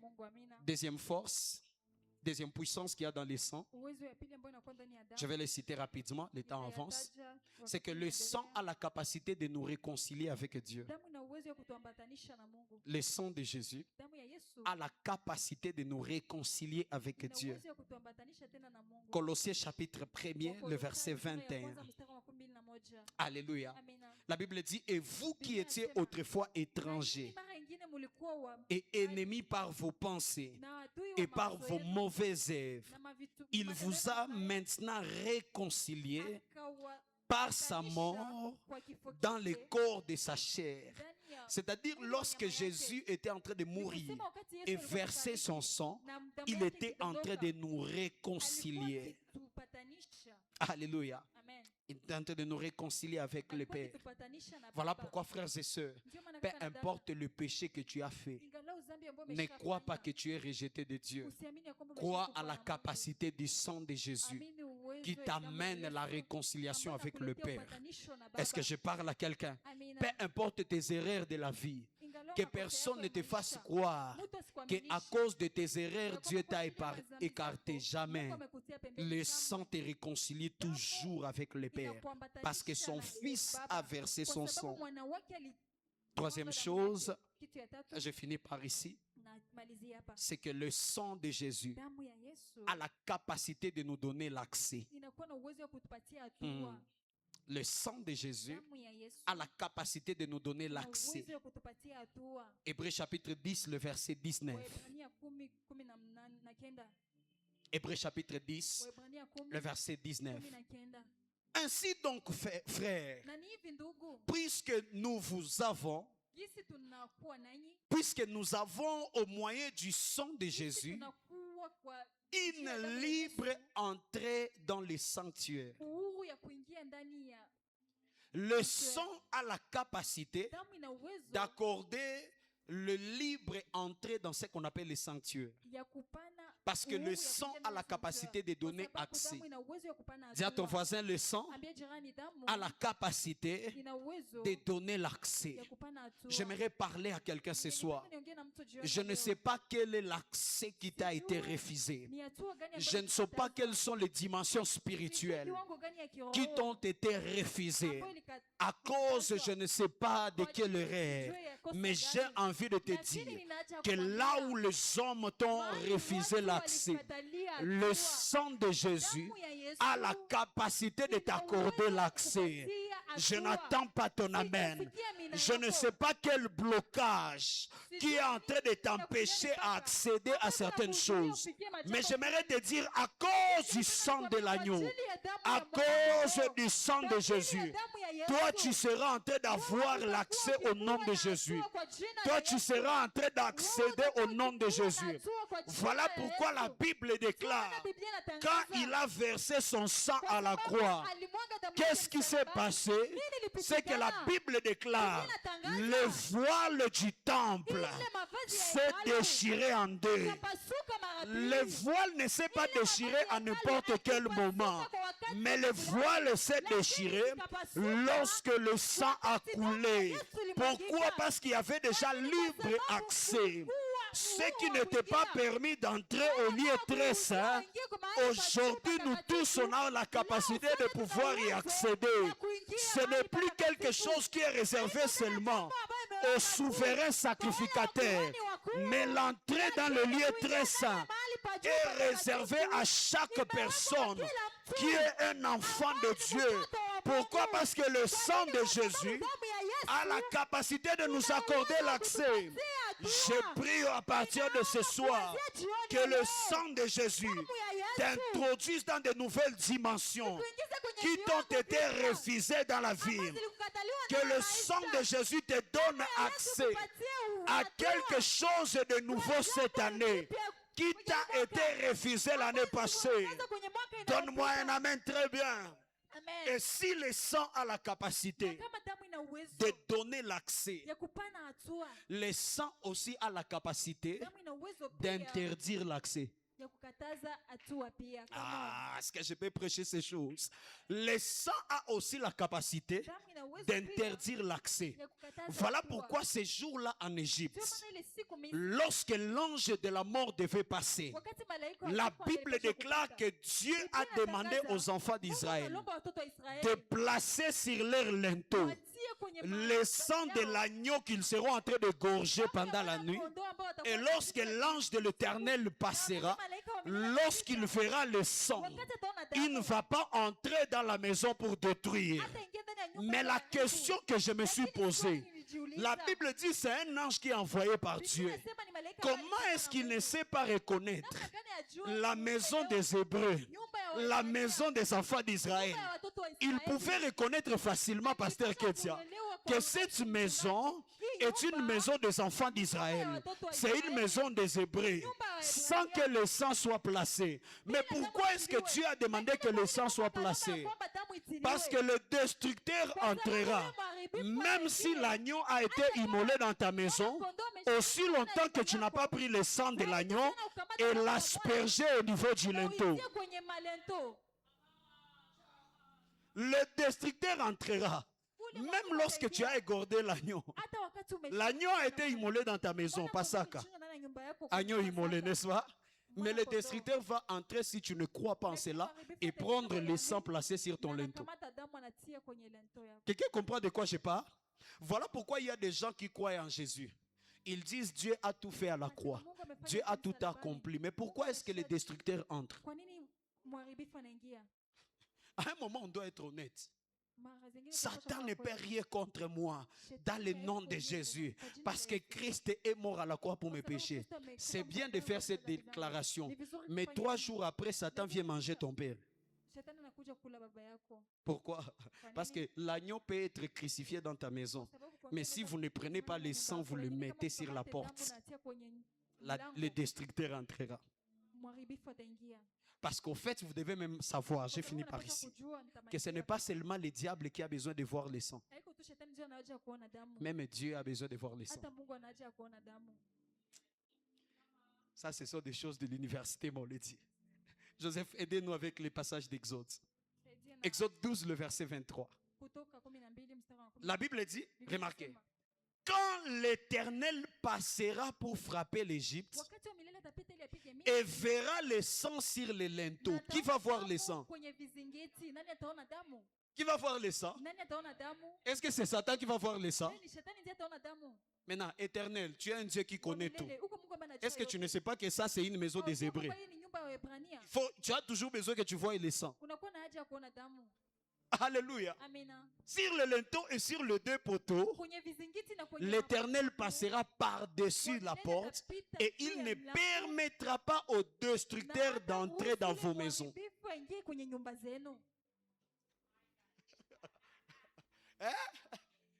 Deuxième force, deuxième puissance qu'il y a dans le sang, je vais les citer rapidement, le temps avance, c'est que le sang a la capacité de nous réconcilier avec Dieu. Le sang de Jésus a la capacité de nous réconcilier avec Dieu. Colossiens chapitre 1er, le verset 21. Alléluia. La Bible dit, et vous qui étiez autrefois étrangers et ennemis par vos pensées et par vos mauvaises œuvres, il vous a maintenant réconciliés par sa mort dans le corps de sa chair. C'est-à-dire lorsque Jésus était en train de mourir et verser son sang, il était en train de nous réconcilier. Alléluia. Il est en train de nous réconcilier avec le Père. Voilà pourquoi, frères et sœurs, peu importe le péché que tu as fait, ne crois pas que tu es rejeté de Dieu. Crois à la capacité du sang de Jésus qui t'amène la réconciliation avec le Père. Est-ce que je parle à quelqu'un? Peu importe tes erreurs de la vie, que personne ne te fasse croire qu'à cause de tes erreurs, Dieu t'a écarté. Jamais. Le sang te réconcilie toujours avec le Père parce que son Fils a versé son sang. Troisième chose, je finis par ici. malizia hapa. c'est que le sang de Jésus Damu ya Yesu a la capacité de nous donner l'accès. inakuwa na uwezo wa kutupatia hatua. Le sang de Jésus Damu ya Yesu a la capacité de nous donner ina l'accès. uwezo wa kutupatia hatua. Hébreux chapitre 10, le verset 19. Waebrania 10:19. Hébreux chapitre 10, Waebrania le verset 19. 10:19. Ainsi donc, frères, Na ni hivi ndugu, puisque nous vous avons, jinsi tunakuwa nanyi, puisque nous avons au moyen du sang de jinsi Jésus tunakuwa kwa une libre entrée dans le sanctuaire. uhuru ya kuingia ndani ya Le sang a la capacité damu, ina uwezo d'accorder le libre entrée dans ce qu'on appelle le sanctuaire. ya kupana. Parce que le sang a la capacité de donner accès. Dis à ton voisin, le sang a la capacité de donner l'accès. J'aimerais parler à quelqu'un ce soir. Je ne sais pas quel est l'accès qui t'a été refusé. Je ne sais pas quelles sont les dimensions spirituelles qui t'ont été refusées à cause, je ne sais pas de quel rêve. Mais j'ai envie de te dire que là où les hommes t'ont refusé l'accès, le sang de Jésus a la capacité de t'accorder l'accès. Je n'attends pas ton amen. Je ne sais pas quel blocage qui est en train de t'empêcher à accéder à certaines choses. Mais j'aimerais te dire, à cause du sang de l'agneau, à cause du sang de Jésus, toi tu seras en train d'avoir l'accès au nom de Jésus. Toi tu seras en train d'accéder au nom de Jésus. Voilà pourquoi la Bible déclare, quand il a versé son sang à la croix, qu'est-ce qui s'est passé? C'est que la Bible déclare, le voile du temple s'est déchiré en deux. Le voile ne s'est pas déchiré à n'importe quel moment, mais le voile s'est déchiré lorsque le sang a coulé. Pourquoi? Parce qu'il y avait déjà libre accès. Ce qui n'était pas permis d'entrer au lieu très saint, aujourd'hui nous tous on a la capacité de pouvoir y accéder. Ce n'est plus quelque chose qui est réservé seulement au souverain sacrificateur, mais l'entrée dans le lieu très saint est réservée à chaque personne qui est un enfant de Dieu. Pourquoi? Parce que le sang de Jésus a la capacité de nous accorder l'accès. Je prie à partir de ce soir que le sang de Jésus t'introduise dans de nouvelles dimensions qui t'ont été refusées dans la vie. Que le sang de Jésus te donne accès à quelque chose de nouveau cette année qui t'a été refusé l'année passée. Donne-moi un amen très bien. Et si le sang a la capacité de donner l'accès, le sang aussi a la capacité d'interdire l'accès. Ah, est-ce que je peux prêcher ces choses? Le sang a aussi la capacité d'interdire l'accès. Voilà pourquoi ces jours-là en Égypte, lorsque l'ange de la mort devait passer, la Bible déclare que Dieu a demandé aux enfants d'Israël de placer sur leur linteau le sang de l'agneau qu'ils seront en train de gorger pendant la nuit. Et lorsque l'ange de l'Éternel passera, lorsqu'il verra le sang, il ne va pas entrer dans la maison pour détruire. Mais la question que je me suis posée, la Bible dit c'est un ange qui est envoyé par Dieu. Comment est-ce qu'il ne sait pas reconnaître la maison des Hébreux, la maison des enfants d'Israël? Il pouvait reconnaître facilement, pasteur Ketia, que cette maison est une maison des enfants d'Israël. C'est une maison des Hébreux, sans que le sang soit placé. Mais pourquoi est-ce que Dieu a demandé que le sang soit placé? Parce que le destructeur entrera. Même si l'agneau a été immolé dans ta maison, aussi longtemps que tu n'as pas pris le sang de l'agneau et l'aspergé au niveau du linteau, le destructeur entrera. Même lorsque tu as égorgé l'agneau, l'agneau a été immolé dans ta maison, Pasaka. Agneau immolé, n'est-ce pas? Mais le destructeur va entrer si tu ne crois pas en cela et prendre le sang placé sur ton linteau. Quelqu'un comprend de quoi je parle? Voilà pourquoi il y a des gens qui croient en Jésus. Ils disent Dieu a tout fait à la Wanasema croix. Mungu amefanya Dieu a kazi tout msalabani. accompli. Mais pourquoi est-ce que les destructeurs entrent? Kwa nini mharibifu anaingia? À un moment, on doit être honnête. Mara zingine Satan tunapaswa ne kuwa peut kweli. rien contre moi Shetani dans le hawezi nom de kuniweza Jésus. kwa jina Parce la que Yesu. Christ est mort à la croix pour Kwa mes sababu péchés. Kristo amekufa C'est bien de msalabani faire kwa cette dhambi zangu. déclaration. Ni vizuri Mais kufanya 3 hivi. jours après, Satan vient manger ton père. Shetani anakuja kula baba yako. Pourquoi? Kwa Parce nini? que l'agneau peut être crucifié dans ta maison. Kwa sababu kwa Mais mimi si naweza vous ne prenez kusimama pas ndani le ya sang, nyumba vous yako, le lakini mettez kama sur la ukamate damu porte. unatia kwenye Le mlango, destructeur entrera. mharibifu ataingia. Parce qu'au fait, vous devez même savoir, j'ai Kwa fini sababu par unapaswa ici, kujua, que nitamalizia ce n'est hapa. pas seulement le diable qui a besoin de voir le sang. Haiko tu shetani ndio anaja kuona damu. Même Dieu a besoin de voir le sang. Hata Mungu anaja kuona damu. Ça, ce sont des choses de l'université, mais on le dit. Joseph, aidez-nous avec les passages d'Exode. Saidia na Exode 12, le verset 23. Kutoka 12 mstari wa 10. La Bible dit, Biblia remarquez, inasema, quand l'Éternel passera pour frapper l'Égypte wakati wa milele atapita ili apige Misri, et verra le sang sur les linteaux, na qui va ataona voir le damu sang? kwenye vizingiti. Nani ataona damu? Qui va voir le sang? Nani ataona damu? Est-ce que c'est Satan qui va voir le sang? Ni shetani ndiye ataona damu. Maintenant, Éternel, tu es un Dieu qui Kwa connaît tout. milele, huko Mungu ambaye anajua Est-ce que tu yote. ne sais pas que ça, c'est une maison des Haujui Hébreux? kwamba hii ni nyumba ya Waebrania. Tu as toujours besoin que tu vois le sang. Unakuwa na haja ya kuona damu. Alléluia. Amina. Sur le linteau et sur les deux poteaux, Kwenye vizingiti na kwenye l'Éternel mapocho, passera par-dessus la Bwana porte atapita et juu il ya ne mlango, permettra pas aux na destructeurs hata d'entrer dans ruhusu vos yule maisons. mharibifu aingie kwenye nyumba zenu.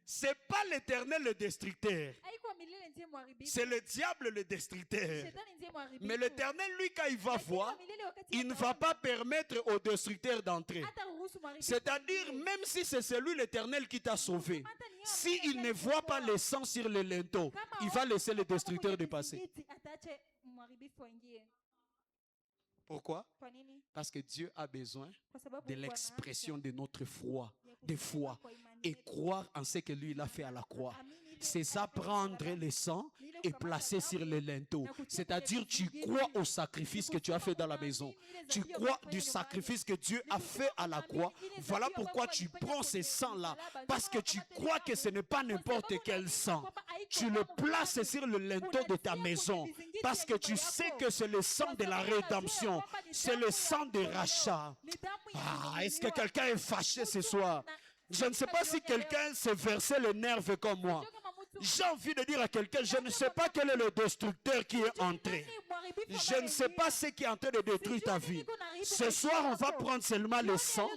C'est pas l'Éternel le destructeur, Haikuwa milele ndiye mharibifu. c'est le diable le destructeur. Shetani ndiye mharibifu. Mais l'Éternel, lui, quand il va Lakini voir, wa milele wakati il ne ataona, va pas permettre aux destructeurs d'entrer. hata ruhusu mharibifu C'est-à-dire, aingie. même si c'est celui l'Éternel qui t'a sauvé, Hata ni yeye si ambaye il ne voit pas le sang sur le linteau, Kama il va laisser le hapo destructeur kwenye de passer. vizingiti, ataache mharibifu aingie. Pourquoi? Kwa nini? Parce que Dieu a besoin Kwa sababu de Mungu ana l'expression haja de notre foi, ya de kusema foi, kwa imani et yetu. croire en ce que lui il a fait à la croix. Amini ile C'est ça, alifanya prendre msalabani. le sang Ni ile et kukamata placer damu sur le linteau. na kutia C'est-à-dire, kwenye tu vizingiti. crois au sacrifice que tu as fait dans la Unaamini maison. ile Tu dhabihu crois amefanya du nyumbani. sacrifice que Dieu a fait à la croix. Voilà pourquoi tu prends ce sang-là. Parce que tu crois que ce n'est pas n'importe quel sang. Tu le places sur le linteau de ta maison. Parce que tu sais que c'est le sang de la rédemption. C'est le sang de rachat. Ah, est-ce que quelqu'un est fâché ce soir? Je ne sais pas si quelqu'un s'est versé le nerf comme moi. J'ai envie de dire à quelqu'un, je ne sais pas quel est le destructeur qui est entré. Je ne sais pas ce qui est en train de détruire ta vie. Ce soir, on va prendre seulement le sang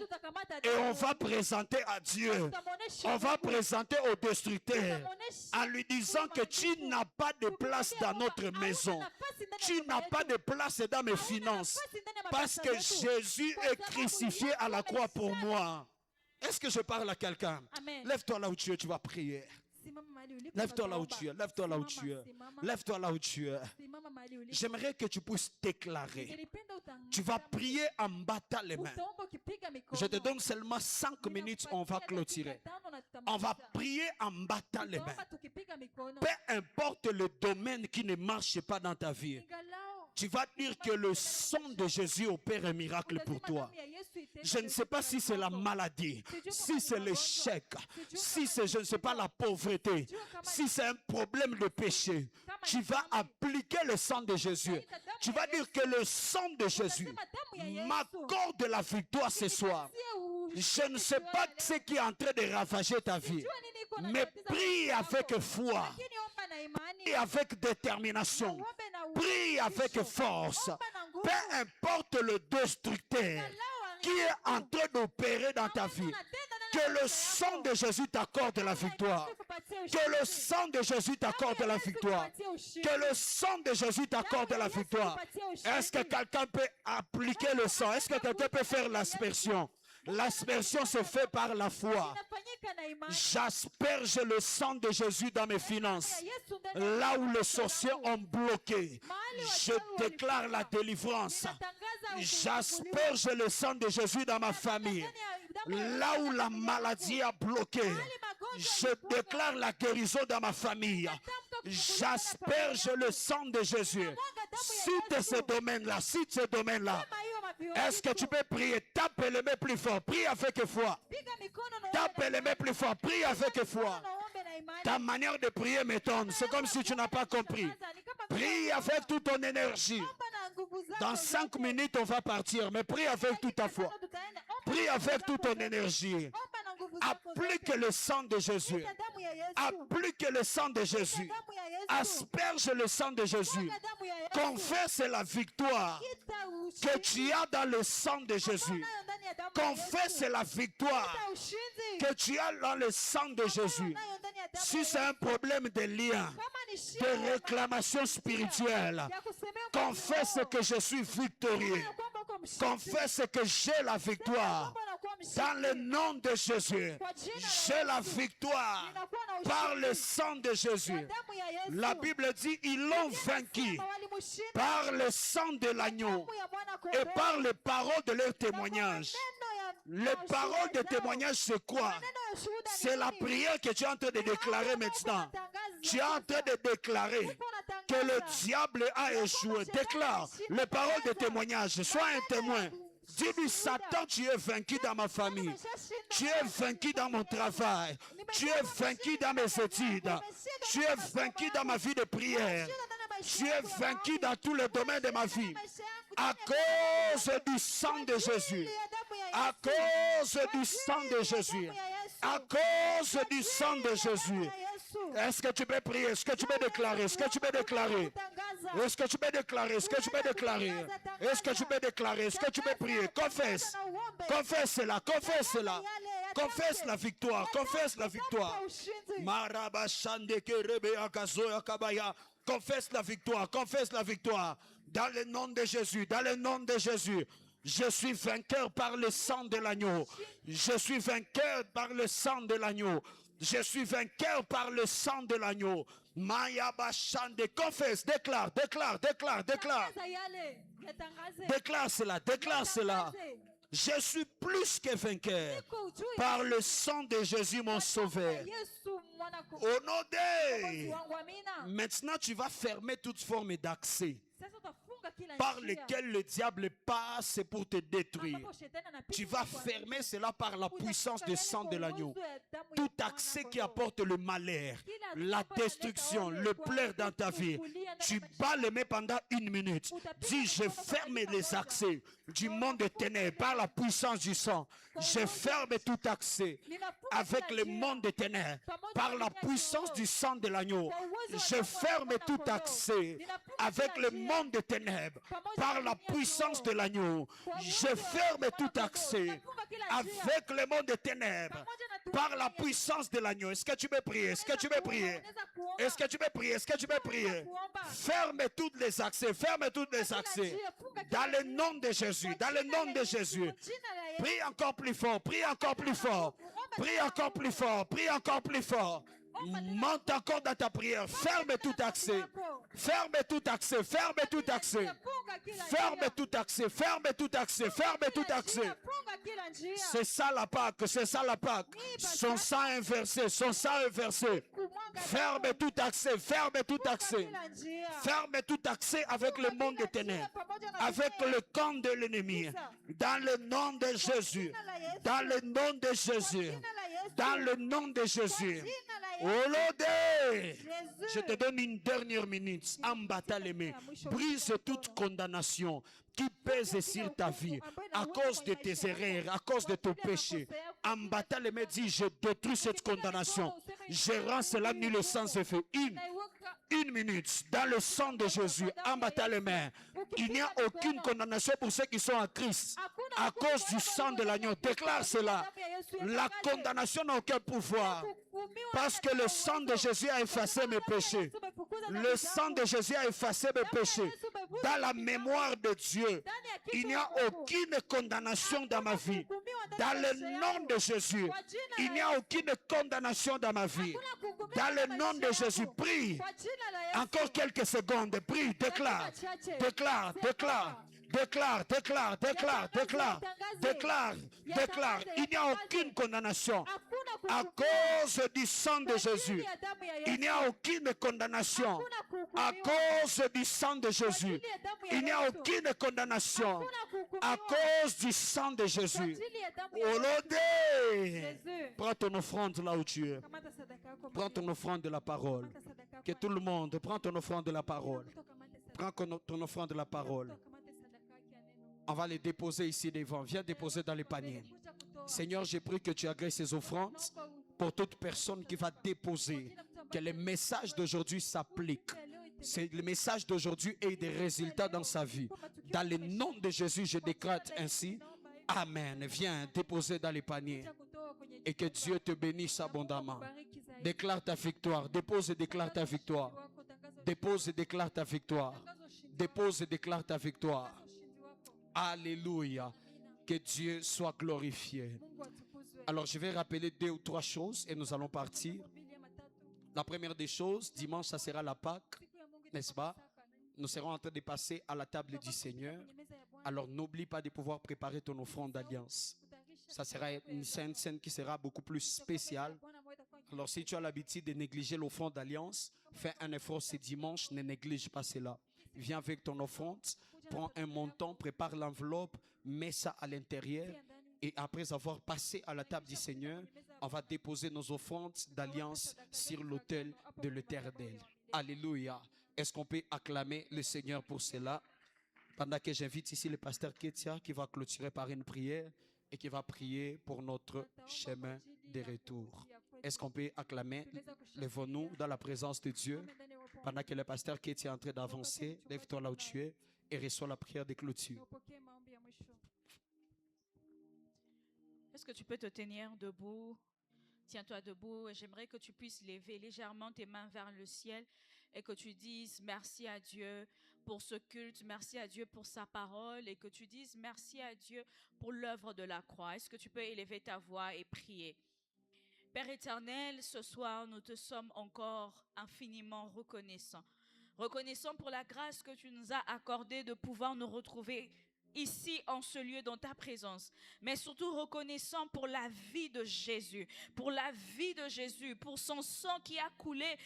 et on va présenter à Dieu. On va présenter au destructeur en lui disant que tu n'as pas de place dans notre maison. Tu n'as pas de place dans mes finances. Parce que Jésus est crucifié à la croix pour moi. Est-ce que je parle à quelqu'un? Amen. Lève-toi là où tu es, tu vas prier. Simama mahali ulipo, Lève-toi là où utaomba. tu es, lève-toi là où tu es. Simama, Lève-toi là où tu es. simama mahali ulipo. J'aimerais que tu puisses déclarer. Ningelipenda utangaze. Tu vas prier en battant les mains. Utaomba ukipiga mikono. Je te donne seulement 5 minutes, on va Ninakupatia clôturer. dakika tano na On va tutamaliza. prier en battant les mains. Utaomba tukipiga mikono. Peu importe le domaine qui ne marche pas dans ta vie, Ingalao, tu vas dire que le sang de Jésus opère un miracle pour utasema toi. damu ya Yesu itende Je ne sais pas si c'est la miracle. maladie, si c'est l'échec, si c'est, je ne sais pas, la pauvreté, si c'est un problème de péché. Tu vas appliquer le sang de Jésus. Tu vas dire que le sang de Jésus Utasema damu ya Yesu. m'accorde la victoire ce soir. Ipatie Je ne sais pas ce qui est en train de ravager ta vie, Jua nini iko na mais tatizo prie yako. avec foi, Lakini omba na imani. prie avec détermination, Ombe na prie avec uaminifu. force. Omba na nguvu. Peu importe le destructeur qui est en train d'opérer dans ta vie, que le sang de Jésus t'accorde la victoire. Que le sang de Jésus t'accorde la victoire. Que le sang de Jésus t'accorde la victoire. Est-ce que quelqu'un peut appliquer le sang? Est-ce que quelqu'un peut faire l'aspersion? L'aspersion se fait par la foi. Inafanyika na imani. J'asperge le sang de Jésus dans mes finances. Ya Yesu ndani ya Là où maisha les sorciers yangu. ont bloqué, je déclare la délivrance. J'asperge le sang de Jésus dans ma famille. Là où la maladie a bloqué, je déclare la guérison dans ma famille. J'asperge le sang de Jésus. Cite ce domaine-là, cite ce domaine-là. Est-ce que tu peux prier? Tape les mains plus fort, prie avec foi. Tape les mains plus fort, prie avec foi. Ta manière de prier m'étonne. C'est comme si tu n'as pas compris. Prie avec toute ton énergie. Dans 5 minutes, on va partir, mais prie avec toute ta foi. Prie avec toute ton énergie. Applique le sang de Jésus. Applique le sang de Jésus. Asperge le sang de Jésus. Confesse la victoire que tu as dans le sang de Jésus. Confesse la victoire que tu as dans le sang de Jésus. Si c'est un problème de lien, de réclamation spirituelle, confesse que je suis victorieux. Confesse que j'ai la victoire. Dans le nom de Jésus, j'ai la victoire par le sang de Jésus. La Bible dit, ils l'ont vaincu par le sang de l'agneau et par les paroles de leur témoignage. Les paroles de témoignage, c'est quoi? C'est la prière que tu es en train de déclarer maintenant. Tu es en train de déclarer que le diable a échoué. Déclare les paroles de témoignage. Sois un témoin. Dis-lui, Satan, tu es vaincu dans ma famille. Tu es vaincu dans mon travail. Tu es vaincu dans mes études. Tu es vaincu dans ma vie de prière. Tu es vaincu dans tous les domaines de ma vie. À cause du sang de Jésus. À cause du sang de Jésus. À cause du sang de Jésus. Est-ce que tu peux prier? Est-ce que tu peux déclarer? Est-ce que tu peux déclarer? Est-ce que tu peux déclarer? Est-ce que tu peux déclarer? Est-ce que tu peux déclarer? Est-ce que tu peux prier? Confesse. Confesse cela. Confesse cela. Confesse la victoire. Confesse la victoire. Confesse la victoire. Confesse la victoire. Dans le nom de Jésus. Dans le nom de Jésus. Je suis vainqueur par le sang de l'agneau. Je suis vainqueur par le sang de l'agneau. Je suis vainqueur par le sang de l'agneau. Maya Bashande, confesse, déclare, déclare, déclare, déclare. Déclare cela, déclare cela. Je suis plus que vainqueur par le sang de Jésus mon sauveur. Au nom de... Maintenant tu vas fermer toute forme d'accès par lesquels le diable passe pour te détruire. Tu vas fermer cela par la puissance du sang de l'agneau. Tout accès qui apporte le malheur, la destruction, le pleur dans ta vie, tu bats les mains pendant 1 minute. Dis, je ferme les accès du monde des ténèbres par la puissance du sang. Je ferme tout accès avec le monde des ténèbres par la puissance du sang de l'agneau. Je ferme tout accès avec le monde des ténèbres par la puissance de l'agneau. Je ferme tout accès avec le monde des ténèbres par la puissance de l'agneau. Est-ce que tu peux prier? Est-ce que tu peux prier? Est-ce que tu peux prier? Est-ce que tu peux prier? Ferme tous les accès. Ferme tous les accès. Dans le nom de Jésus. Dans le nom de Jésus. Prie encore plus fort. Prie encore plus fort. Prie encore plus fort. Prie encore plus fort. Monte encore dans ta prière. Ferme tout accès. Ferme tout accès. Ferme tout accès. Ferme tout accès. Ferme tout accès. Ferme tout accès. C'est ça la Pâque. C'est ça la Pâque. Son sang inversé. Son sang inversé. Ferme tout accès. Ferme tout accès. Ferme tout accès avec le monde des ténèbres. Avec le camp de l'ennemi. Dans le nom de Jésus. Dans le nom de Jésus. Dans le nom de Jésus. Je te donne une dernière minute. Brise toute condamnation qui pèse sur ta vie à cause de tes erreurs, à cause de ton péché. Ambatale me dit, je détruis cette condamnation. Je rends cela nul et sans effet. Une minute dans le sang de Jésus. Ambatale me. Il n'y a aucune condamnation pour ceux qui sont en Christ à cause du sang de l'agneau. Déclare cela. La condamnation n'a aucun pouvoir parce que le sang de Jésus a effacé mes péchés. Le sang de Jésus a effacé mes péchés. Dans la mémoire de Dieu, il n'y a aucune condamnation dans ma vie. Dans le nom de Jésus, il n'y a aucune condamnation dans ma vie. Dans le nom de Jésus, prie. Encore quelques secondes, prie, déclare, déclare, déclare. Déclare, déclare, déclare, déclare, déclare, déclare. Il n'y a aucune condamnation À cause du sang de Jésus, il n'y a aucune condamnation. À cause du sang de Jésus, il n'y a aucune condamnation. À cause du sang de Jésus. Prends ton offrande là où tu es. Prends ton offrande de la parole. Que tout le monde prend ton offrande de la parole. Prends ton offrande de la parole. On va les déposer ici devant. Viens déposer dans les paniers. Seigneur, j'ai pris que tu agrées ces offrandes pour toute personne qui va déposer. Que le message d'aujourd'hui s'applique. Le message d'aujourd'hui ait des résultats dans sa vie. Dans le nom de Jésus, je décrète ainsi. Amen. Viens déposer dans les paniers. Et que Dieu te bénisse abondamment. Déclare ta victoire. Dépose et déclare ta victoire. Dépose et déclare ta victoire. Dépose et déclare ta victoire. Alléluia. Que Dieu soit glorifié. Alors je vais rappeler 2 ou 3 choses et nous allons partir. La première des choses, dimanche, ça sera la Pâque, n'est-ce pas? Nous serons en train de passer à la table du Seigneur. Alors n'oublie pas de pouvoir préparer ton offrande d'alliance. Ça sera une scène qui sera beaucoup plus spéciale. Alors si tu as l'habitude de négliger l'offrande d'alliance, fais un effort ce dimanche, ne néglige pas cela. Viens avec ton offrande, prends un montant, prépare l'enveloppe, mets ça à l'intérieur. Et après avoir passé à la table du Seigneur, on va déposer nos offrandes d'alliance sur l'autel de l'Éternel. Alléluia. Est-ce qu'on peut acclamer le Seigneur pour cela? Pendant que j'invite ici le pasteur Ketia qui va clôturer par une prière et qui va prier pour notre chemin de retour. Est-ce qu'on peut acclamer? Lève-nous dans la présence de Dieu. Pendant que le pasteur Ketia est en train d'avancer, lève-toi là où tu es et reçois la prière de clôture. Est-ce que tu peux te tenir debout? Tiens-toi debout et j'aimerais que tu puisses lever légèrement tes mains vers le ciel et que tu dises merci à Dieu pour ce culte, merci à Dieu pour sa parole et que tu dises merci à Dieu pour l'œuvre de la croix. Est-ce que tu peux élever ta voix et prier? Père éternel, ce soir, nous te sommes encore infiniment reconnaissants. Reconnaissants pour la grâce que tu nous as accordée de pouvoir nous retrouver ici en ce lieu dans ta présence, mais surtout reconnaissant pour la vie de Jésus, pour la vie de Jésus, pour son sang qui a coulé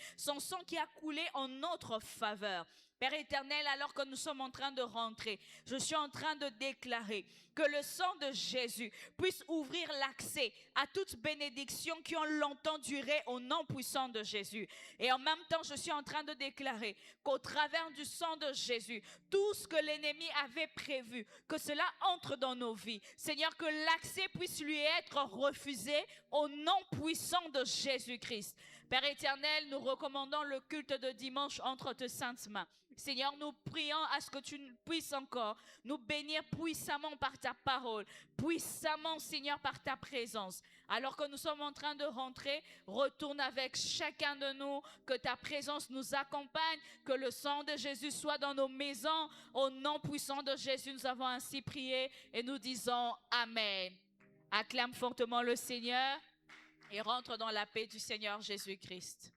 en notre faveur. Père éternel, alors que nous sommes en train de rentrer, je suis en train de déclarer que le sang de Jésus puisse ouvrir l'accès à toute bénédiction qui ont longtemps duré au nom puissant de Jésus. Et en même temps, je suis en train de déclarer qu'au travers du sang de Jésus, tout ce que l'ennemi avait prévu, que cela entre dans nos vies. Seigneur, que l'accès puisse lui être refusé au nom puissant de Jésus-Christ. Père éternel, nous recommandons le culte de dimanche entre tes saintes mains. Seigneur, nous prions à ce que tu puisses encore nous bénir puissamment par ta parole, puissamment, Seigneur, par ta présence. Alors que nous sommes en train de rentrer, retourne avec chacun de nous, que ta présence nous accompagne, que le sang de Jésus soit dans nos maisons. Au nom puissant de Jésus, nous avons ainsi prié et nous disons Amen. Acclame fortement le Seigneur et rentre dans la paix du Seigneur Jésus-Christ.